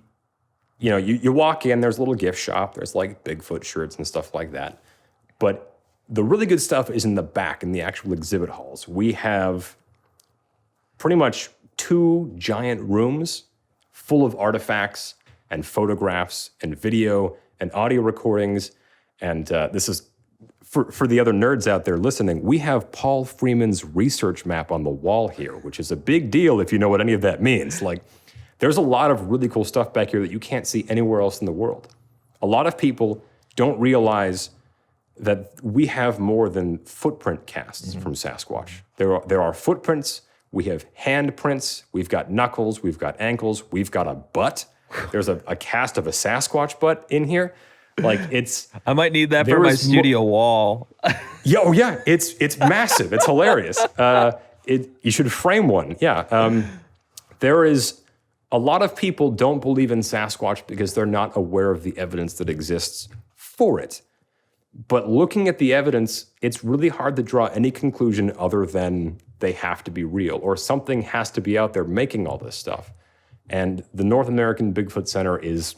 walk in, there's a little gift shop. There's like Bigfoot shirts and stuff like that. But the really good stuff is in the back, in the actual exhibit halls. We have pretty much 2 giant rooms full of artifacts and photographs and video and audio recordings. And this is for the other nerds out there listening, we have Paul Freeman's research map on the wall here, which is a big deal if you know what any of that means. Like, there's a lot of really cool stuff back here that you can't see anywhere else in the world. A lot of people don't realize that we have more than footprint casts from Sasquatch. There are footprints, we have handprints, we've got knuckles, we've got ankles, we've got a butt. There's a cast of a Sasquatch butt in here. Like, it's... I might need that for my studio wall. Yeah, it's massive. It's hilarious. You should frame one. Yeah. There is... A lot of people don't believe in Sasquatch because they're not aware of the evidence that exists for it. But looking at the evidence, it's really hard to draw any conclusion other than they have to be real, or something has to be out there making all this stuff. And the North American Bigfoot Center is,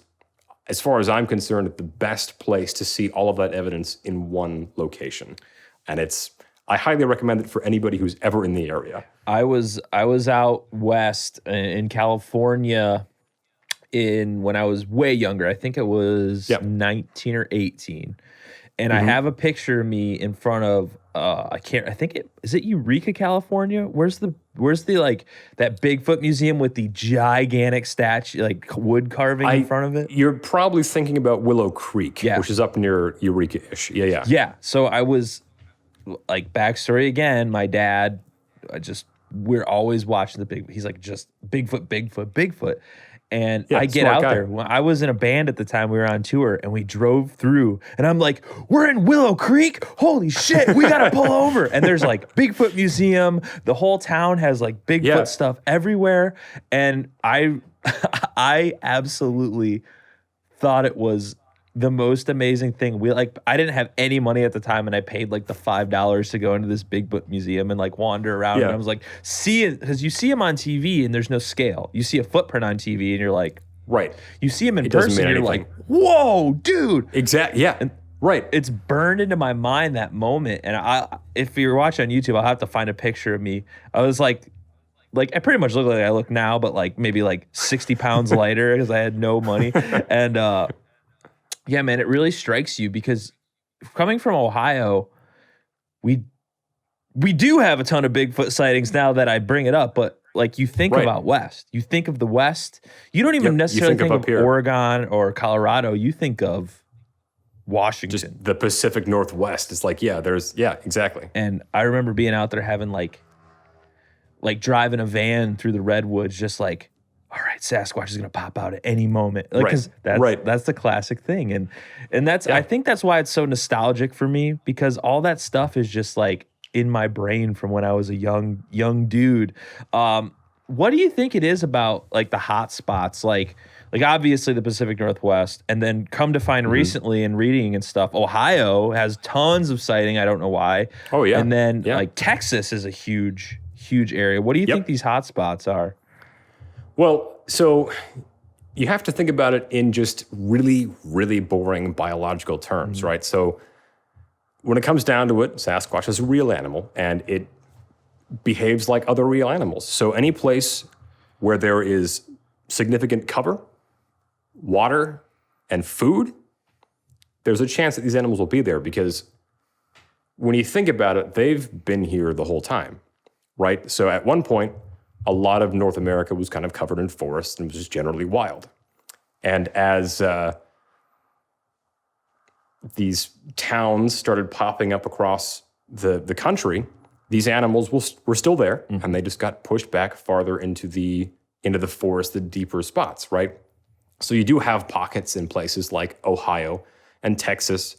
as far as I'm concerned, the best place to see all of that evidence in one location. And I highly recommend it for anybody who's ever in the area. I was out west in California when I was way younger. I think it was 19 or 18. And I have a picture of me in front of is it Eureka, California? Where's the like that Bigfoot museum with the gigantic statue, like wood carving in front of it? You're probably thinking about Willow Creek, which is up near Eureka-ish. Yeah. Yeah. So I was like, backstory again, my dad, we're always watching he's like, just Bigfoot. And I get out there. I was in a band at the time. We were on tour, and we drove through. And I'm like, we're in Willow Creek? Holy shit, we got to pull over. And there's like Bigfoot Museum. The whole town has like Bigfoot stuff everywhere. And I absolutely thought it was the most amazing thing. I didn't have any money at the time, and I paid like the $5 to go into this Bigfoot museum and like wander around. And I was like, see it, because you see him on TV and there's no scale. You see a footprint on TV and you're like, right. You see him in person and you're like, whoa, dude. Exactly. Yeah. And right. It's burned into my mind, that moment. And if you're watching on YouTube, I'll have to find a picture of me. I was like I pretty much look like I look now, but like maybe like 60 pounds lighter because I had no money. And yeah, man, it really strikes you because coming from Ohio, we do have a ton of Bigfoot sightings now that I bring it up, but like you think about West. You think of the West. You don't even necessarily think of Oregon or Colorado. You think of Washington. Just the Pacific Northwest. It's like, exactly. And I remember being out there having like driving a van through the redwoods, just like, all right, Sasquatch is going to pop out at any moment. Like, because that's the classic thing. And that's, I think that's why it's so nostalgic for me, because all that stuff is just like in my brain from when I was a young dude. What do you think it is about like the hot spots? Like obviously the Pacific Northwest, and then come to find recently in reading and stuff, Ohio has tons of sighting. I don't know why. Oh yeah. And then like Texas is a huge area. What do you think these hot spots are? Well, so you have to think about it in just really, really boring biological terms, right? So when it comes down to it, Sasquatch is a real animal, and it behaves like other real animals. So any place where there is significant cover, water, and food, there's a chance that these animals will be there, because when you think about it, they've been here the whole time, right? So at one point, a lot of North America was kind of covered in forest and was just generally wild. And as these towns started popping up across the country, these animals were still there, and they just got pushed back farther into the forest, the deeper spots, right? So you do have pockets in places like Ohio and Texas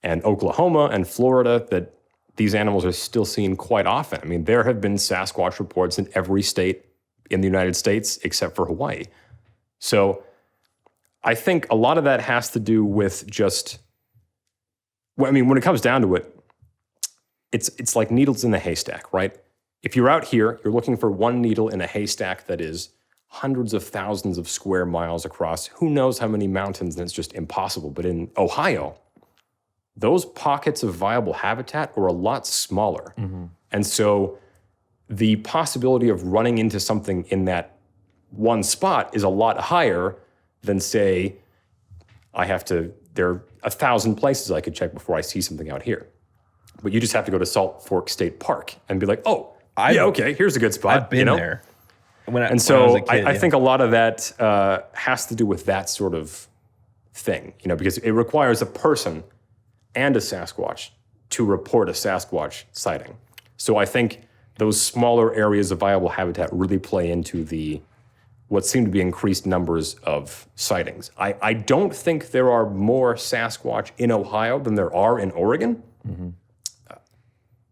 and Oklahoma and Florida that these animals are still seen quite often. I mean, there have been Sasquatch reports in every state in the United States except for Hawaii. So I think a lot of that has to do with just, when it comes down to it, it's like needles in a haystack, right? If you're out here, you're looking for one needle in a haystack that is hundreds of thousands of square miles across, who knows how many mountains, and it's just impossible. But in Ohio, those pockets of viable habitat are a lot smaller. And so the possibility of running into something in that one spot is a lot higher than, say, I have to there are 1,000 places I could check before I see something out here. But you just have to go to Salt Fork State Park and be like, oh, okay, here's a good spot. I've been there. I was a kid, I think a lot of that has to do with that sort of thing, because it requires a person and a Sasquatch to report a Sasquatch sighting. So I think those smaller areas of viable habitat really play into what seem to be increased numbers of sightings. I don't think there are more Sasquatch in Ohio than there are in Oregon,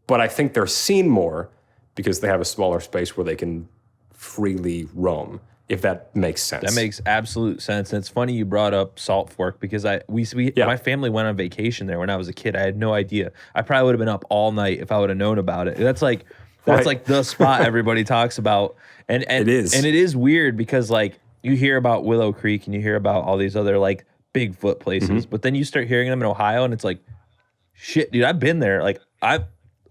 but I think they're seen more because they have a smaller space where they can freely roam, if that makes sense. That makes absolute sense. And it's funny you brought up Salt Fork because my family went on vacation there when I was a kid. I had no idea. I probably would have been up all night if I would have known about it. That's like the spot everybody talks about. And it is. And it is weird because like you hear about Willow Creek and you hear about all these other like Bigfoot places, but then you start hearing them in Ohio and it's like, shit, dude, I've been there. Like I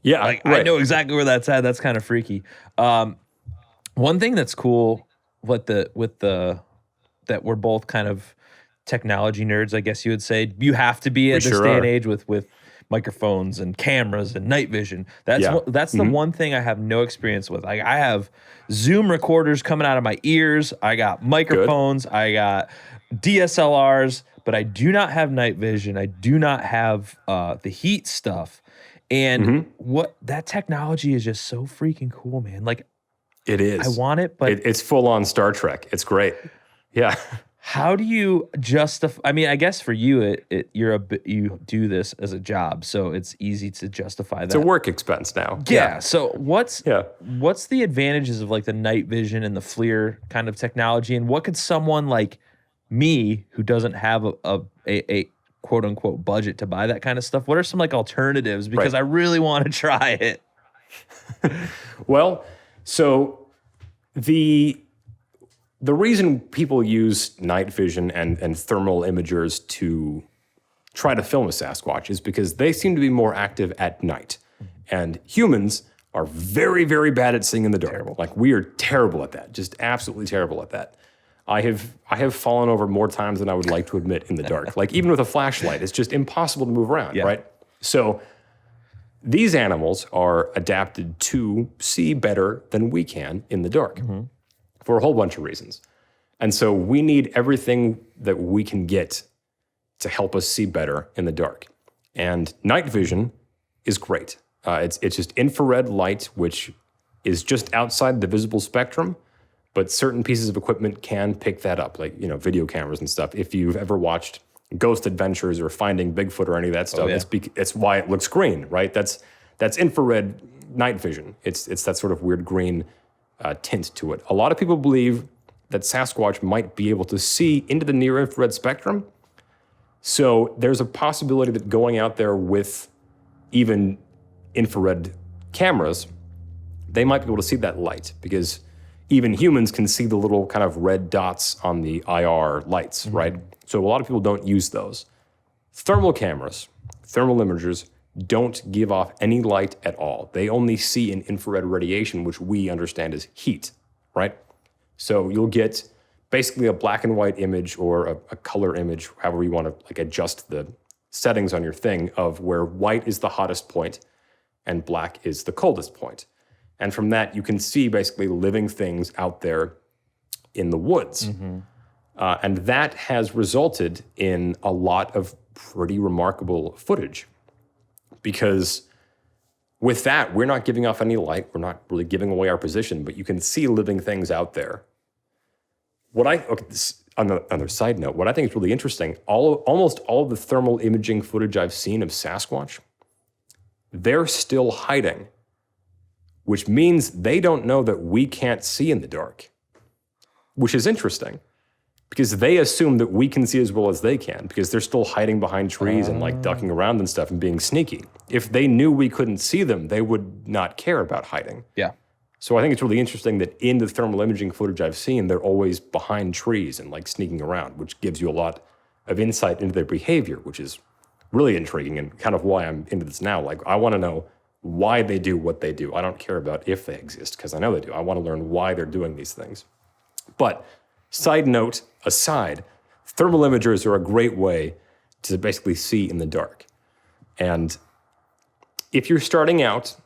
know exactly where that's at. That's kind of freaky. One thing that's cool that we're both kind of technology nerds, I guess you would say. You have to be at this day and age with microphones and cameras and night vision. That's the one thing I have no experience with. Like I have Zoom recorders coming out of my ears. I got microphones. I got DSLRs, but I do not have night vision. I do not have the heat stuff. And what that technology is just so freaking cool, man. Like it is. I want it, but it's full on Star Trek. It's great. Yeah. How do you justify? I mean, I guess for you, you do this as a job, so it's easy to justify that. It's a work expense now. Yeah. So what's the advantages of like the night vision and the FLIR kind of technology, and what could someone like me who doesn't have a quote unquote budget to buy that kind of stuff? What are some like alternatives? Because I really want to try it. Well, so the reason people use night vision and thermal imagers to try to film a Sasquatch is because they seem to be more active at night. And humans are very, very bad at seeing in the dark. Terrible. Like we are terrible at that, just absolutely terrible at that. I have fallen over more times than I would like to admit in the dark. Like even with a flashlight, it's just impossible to move around, right? So these animals are adapted to see better than we can in the dark for a whole bunch of reasons. And so we need everything that we can get to help us see better in the dark. And night vision is great. It's just infrared light, which is just outside the visible spectrum, but certain pieces of equipment can pick that up, like video cameras and stuff. If you've ever watched Ghost Adventures or Finding Bigfoot or any of that stuff, it's why it looks green, right? That's infrared night vision. It's that sort of weird green tint to it. A lot of people believe that Sasquatch might be able to see into the near infrared spectrum. So there's a possibility that going out there with even infrared cameras, they might be able to see that light because even humans can see the little kind of red dots on the IR lights, right? So a lot of people don't use those. Thermal cameras, thermal imagers, don't give off any light at all. They only see an infrared radiation, which we understand as heat, right? So you'll get basically a black and white image or a color image, however you want to like adjust the settings on your thing, of where white is the hottest point and black is the coldest point. And from that, you can see basically living things out there in the woods. And that has resulted in a lot of pretty remarkable footage. Because with that, we're not giving off any light. We're not really giving away our position, but you can see living things out there. On the other side note, what I think is really interesting, almost all of the thermal imaging footage I've seen of Sasquatch, they're still hiding, which means they don't know that we can't see in the dark, which is interesting because they assume that we can see as well as they can because they're still hiding behind trees and like ducking around and stuff and being sneaky. If they knew we couldn't see them, they would not care about hiding. Yeah. So I think it's really interesting that in the thermal imaging footage I've seen, they're always behind trees and like sneaking around, which gives you a lot of insight into their behavior, which is really intriguing and kind of why I'm into this now. Like I want to know why they do what they do. I don't care about if they exist because I know they do. I want to learn why they're doing these things. But side note aside, thermal imagers are a great way to basically see in the dark. And if you're starting out,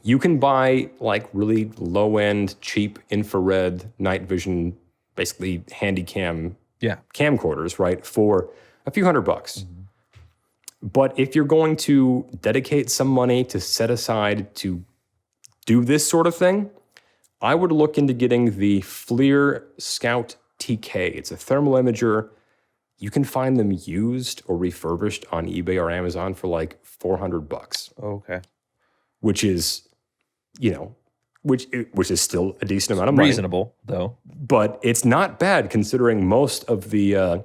you can buy like really low-end, cheap infrared night vision, basically handy camcorders, right, for a few $100. Mm-hmm. But if you're going to dedicate some money to set aside to do this sort of thing, I would look into getting the FLIR Scout TK. It's a thermal imager. You can find them used or refurbished on eBay or Amazon for like $400. Okay. Which is, which is still a decent amount of money. Reasonable, though. But it's not bad considering most of the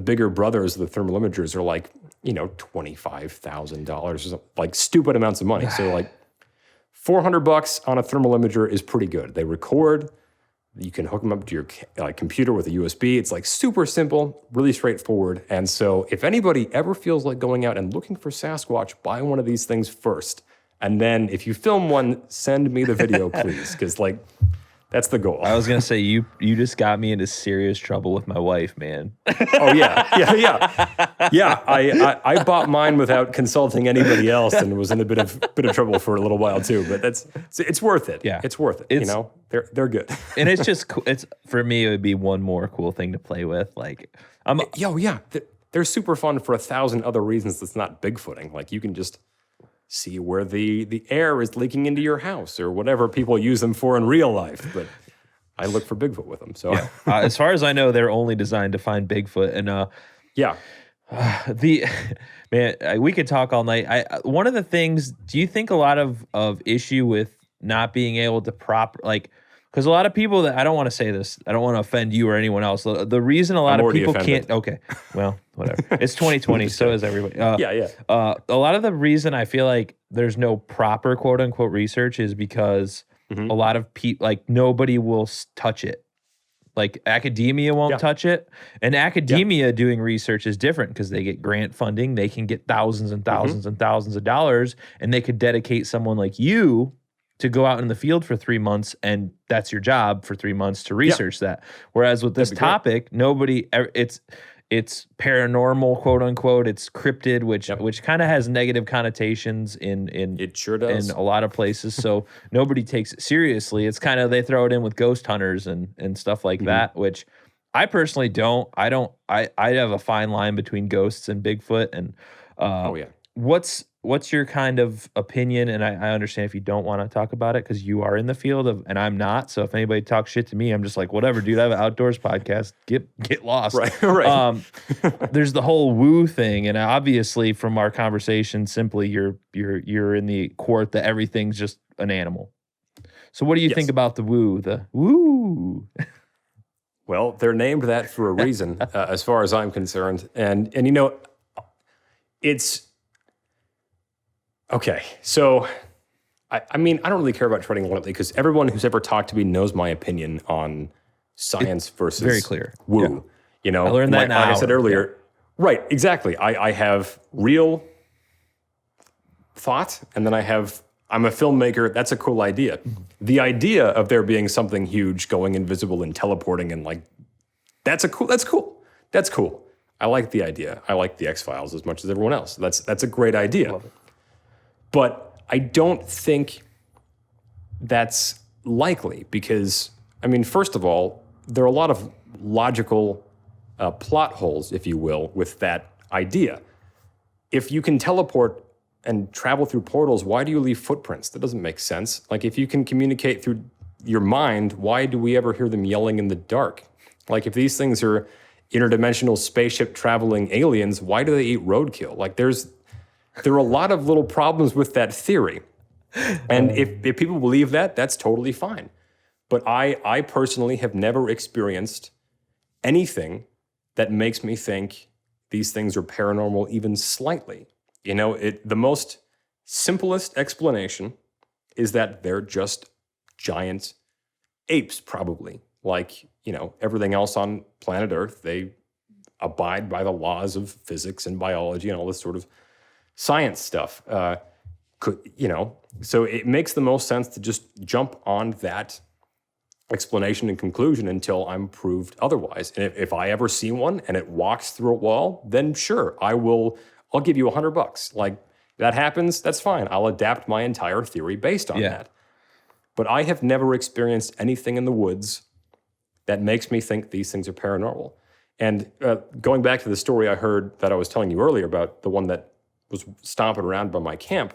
bigger brothers of the thermal imagers are like, $25,000 or something, like stupid amounts of money. So like $400 on a thermal imager is pretty good. They record. You can hook them up to your computer with a USB. It's like super simple, really straightforward. And so if anybody ever feels like going out and looking for Sasquatch, buy one of these things first. And then if you film one, send me the video, please. Because that's the goal. I was going to say, you just got me into serious trouble with my wife, man. Oh, yeah. Yeah, I bought mine without consulting anybody else and was in a bit of trouble for a little while too. But it's worth it. Yeah. It's worth it. They're good. And it's just cool. For me, it would be one more cool thing to play with. They're super fun for 1,000 other reasons that's not Bigfooting. Like you can just see where the air is leaking into your house or whatever people use them for in real life. But I look for Bigfoot with them. So as far as I know, they're only designed to find Bigfoot. And we could talk all night. One of the things, do you think a lot of issue with not being able to because a lot of people that, I don't want to say this, I don't want to offend you or anyone else. The reason a lot of people offended. can't, okay, well, whatever. It's 2020, so is everybody. A lot of the reason I feel like there's no proper quote unquote research is because a lot of people, nobody will touch it. Like academia won't touch it. And academia doing research is different because they get grant funding. They can get thousands and thousands and thousands of dollars, and they could dedicate someone like you to go out in the field for 3 months, and that's your job for 3 months to research that. Whereas with this topic, it's paranormal, quote unquote. It's cryptid, which kind of has negative connotations in it sure does in a lot of places. So nobody takes it seriously. It's kind of, they throw it in with ghost hunters and stuff like that, which I personally don't. I have a fine line between ghosts and Bigfoot. And what's your kind of opinion? And I understand if you don't want to talk about it because you are in the field and I'm not. So if anybody talks shit to me, I'm just like, whatever, dude. I have an outdoors podcast. Get lost. Right. There's the whole woo thing, and obviously from our conversation, simply you're in the court that everything's just an animal. So what do you think about the woo? The woo. Well, they're named that for a reason, as far as I'm concerned, and it's. Okay, so, I mean, I don't really care about treading lightly because everyone who's ever talked to me knows my opinion on science versus very clear woo. I learned that now. Like I said earlier, right, exactly. I have real thought, and then I'm a filmmaker. That's a cool idea. The idea of there being something huge going invisible and teleporting and that's cool. I like the idea. I like the X-Files as much as everyone else. That's a great idea. Love it. But I don't think that's likely because, I mean, first of all, there are a lot of logical plot holes, if you will, with that idea. If you can teleport and travel through portals, why do you leave footprints? That doesn't make sense. Like, if you can communicate through your mind, why do we ever hear them yelling in the dark? Like, if these things are interdimensional spaceship traveling aliens, why do they eat roadkill? Like, there are a lot of little problems with that theory. And if people believe that, that's totally fine. But I personally have never experienced anything that makes me think these things are paranormal even slightly. The most simplest explanation is that they're just giant apes, probably. Like, everything else on planet Earth, they abide by the laws of physics and biology and all this sort of science stuff. So it makes the most sense to just jump on that explanation and conclusion until I'm proved otherwise. And if I ever see one and it walks through a wall, then sure, I'll give you $100. Like, that happens, that's fine. I'll adapt my entire theory based on that. But I have never experienced anything in the woods that makes me think these things are paranormal. And going back to the story I heard that I was telling you earlier about the one that was stomping around by my camp,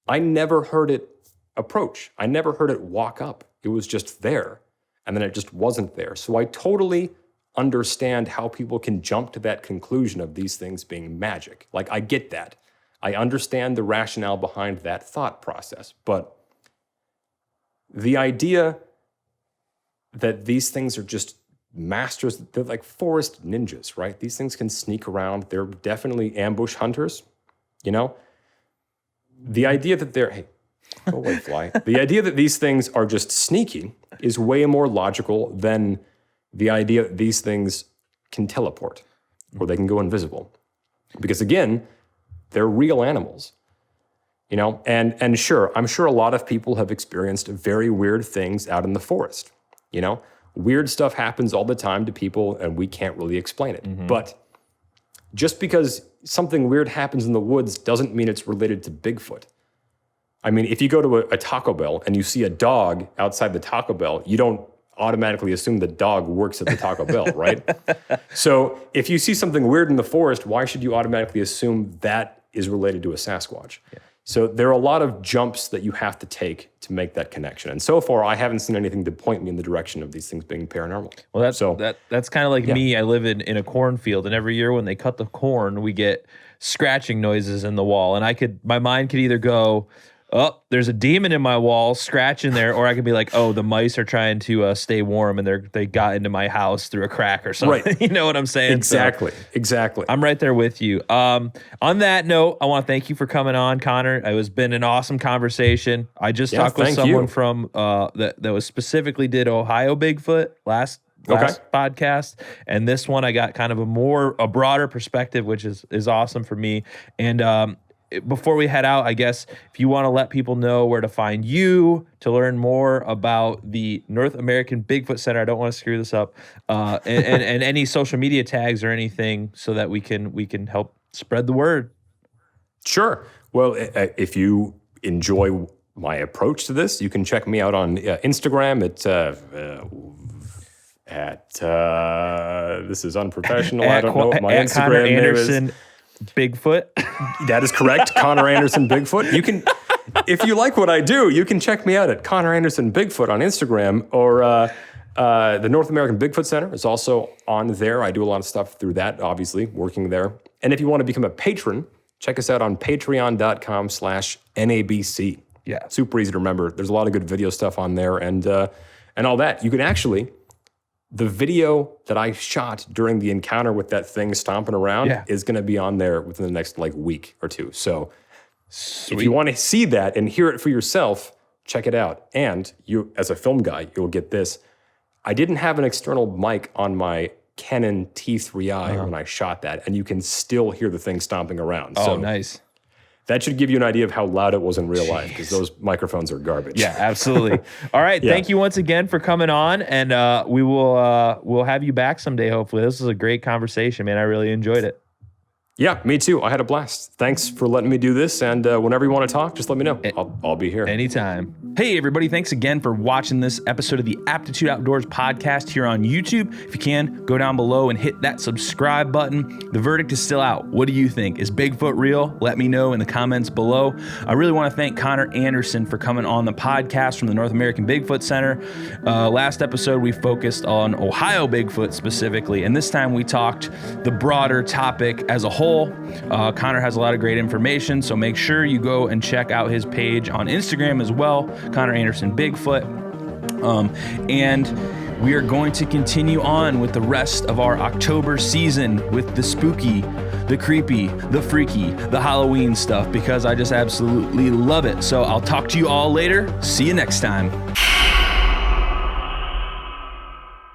I never heard it approach. I never heard it walk up. It was just there, and then it just wasn't there. So I totally understand how people can jump to that conclusion of these things being magic. Like, I get that. I understand the rationale behind that thought process. But the idea that these things are just masters, they're like forest ninjas, right? These things can sneak around. They're definitely ambush hunters, you know? The idea that they're, hey, go away, fly. The idea that these things are just sneaky is way more logical than the idea that these things can teleport or they can go invisible. Because again, they're real animals, you know? And sure, I'm sure a lot of people have experienced very weird things out in the forest, you know? Weird stuff happens all the time to people and we can't really explain it. But just because something weird happens in the woods doesn't mean it's related to Bigfoot. I mean, if you go to a Taco Bell and you see a dog outside the Taco Bell, you don't automatically assume the dog works at the Taco Bell, right? So if you see something weird in the forest, why should you automatically assume that is related to a Sasquatch? So there are a lot of jumps that you have to take to make that connection. And so far, I haven't seen anything to point me in the direction of these things being paranormal. Well, that's kind of like me. I live in a cornfield, and every year when they cut the corn, we get scratching noises in the wall. And my mind could either go, oh, there's a demon in my wall scratching there, or I could be like, oh, the mice are trying to stay warm and they got into my house through a crack or something. Right. You know what I'm saying? Exactly. So, exactly. I'm right there with you. On that note, I want to thank you for coming on, Connor. It has been an awesome conversation. I just talked with someone from that was specifically did Ohio Bigfoot last podcast, and this one I got kind of a broader perspective, which is awesome for me. And before we head out, I guess if you want to let people know where to find you to learn more about the North American Bigfoot Center, I don't want to screw this up, and any social media tags or anything, so that we can help spread the word. Sure. Well, if you enjoy my approach to this, you can check me out on Instagram at this is unprofessional. I don't know what my Instagram Connor name Anderson is. Bigfoot. That is correct. Connor Anderson Bigfoot. You can, if you like what I do, you can check me out at Connor Anderson Bigfoot on Instagram, or the North American Bigfoot Center is also on there. I do a lot of stuff through that, obviously, working there. And if you want to become a patron, check us out on patreon.com/NABC. Yeah. Super easy to remember. There's a lot of good video stuff on there and all that. You can actually, the video that I shot during the encounter with that thing stomping around is going to be on there within the next week or two. So if you want to see that and hear it for yourself, check it out. And you, as a film guy, you'll get this. I didn't have an external mic on my Canon T3i when I shot that, and you can still hear the thing stomping around. Oh, so nice. That should give you an idea of how loud it was in real life, because those microphones are garbage. Yeah, absolutely. All right. Thank you once again for coming on, and we'll have you back someday, hopefully. This was a great conversation, man. I really enjoyed it. Yeah, me too. I had a blast. Thanks for letting me do this, and whenever you want to talk, just let me know. I'll be here. Anytime. Hey, everybody. Thanks again for watching this episode of the Aptitude Outdoors podcast here on YouTube. If you can, go down below and hit that subscribe button. The verdict is still out. What do you think? Is Bigfoot real? Let me know in the comments below. I really want to thank Connor Anderson for coming on the podcast from the North American Bigfoot Center. Last episode, we focused on Ohio Bigfoot specifically, and this time we talked the broader topic as a whole. Connor has a lot of great information, so make sure you go and check out his page on Instagram as well, Connor Anderson Bigfoot. And we are going to continue on with the rest of our October season with the spooky, the creepy, the freaky, the Halloween stuff, because I just absolutely love it. So I'll talk to you all later. See you next time.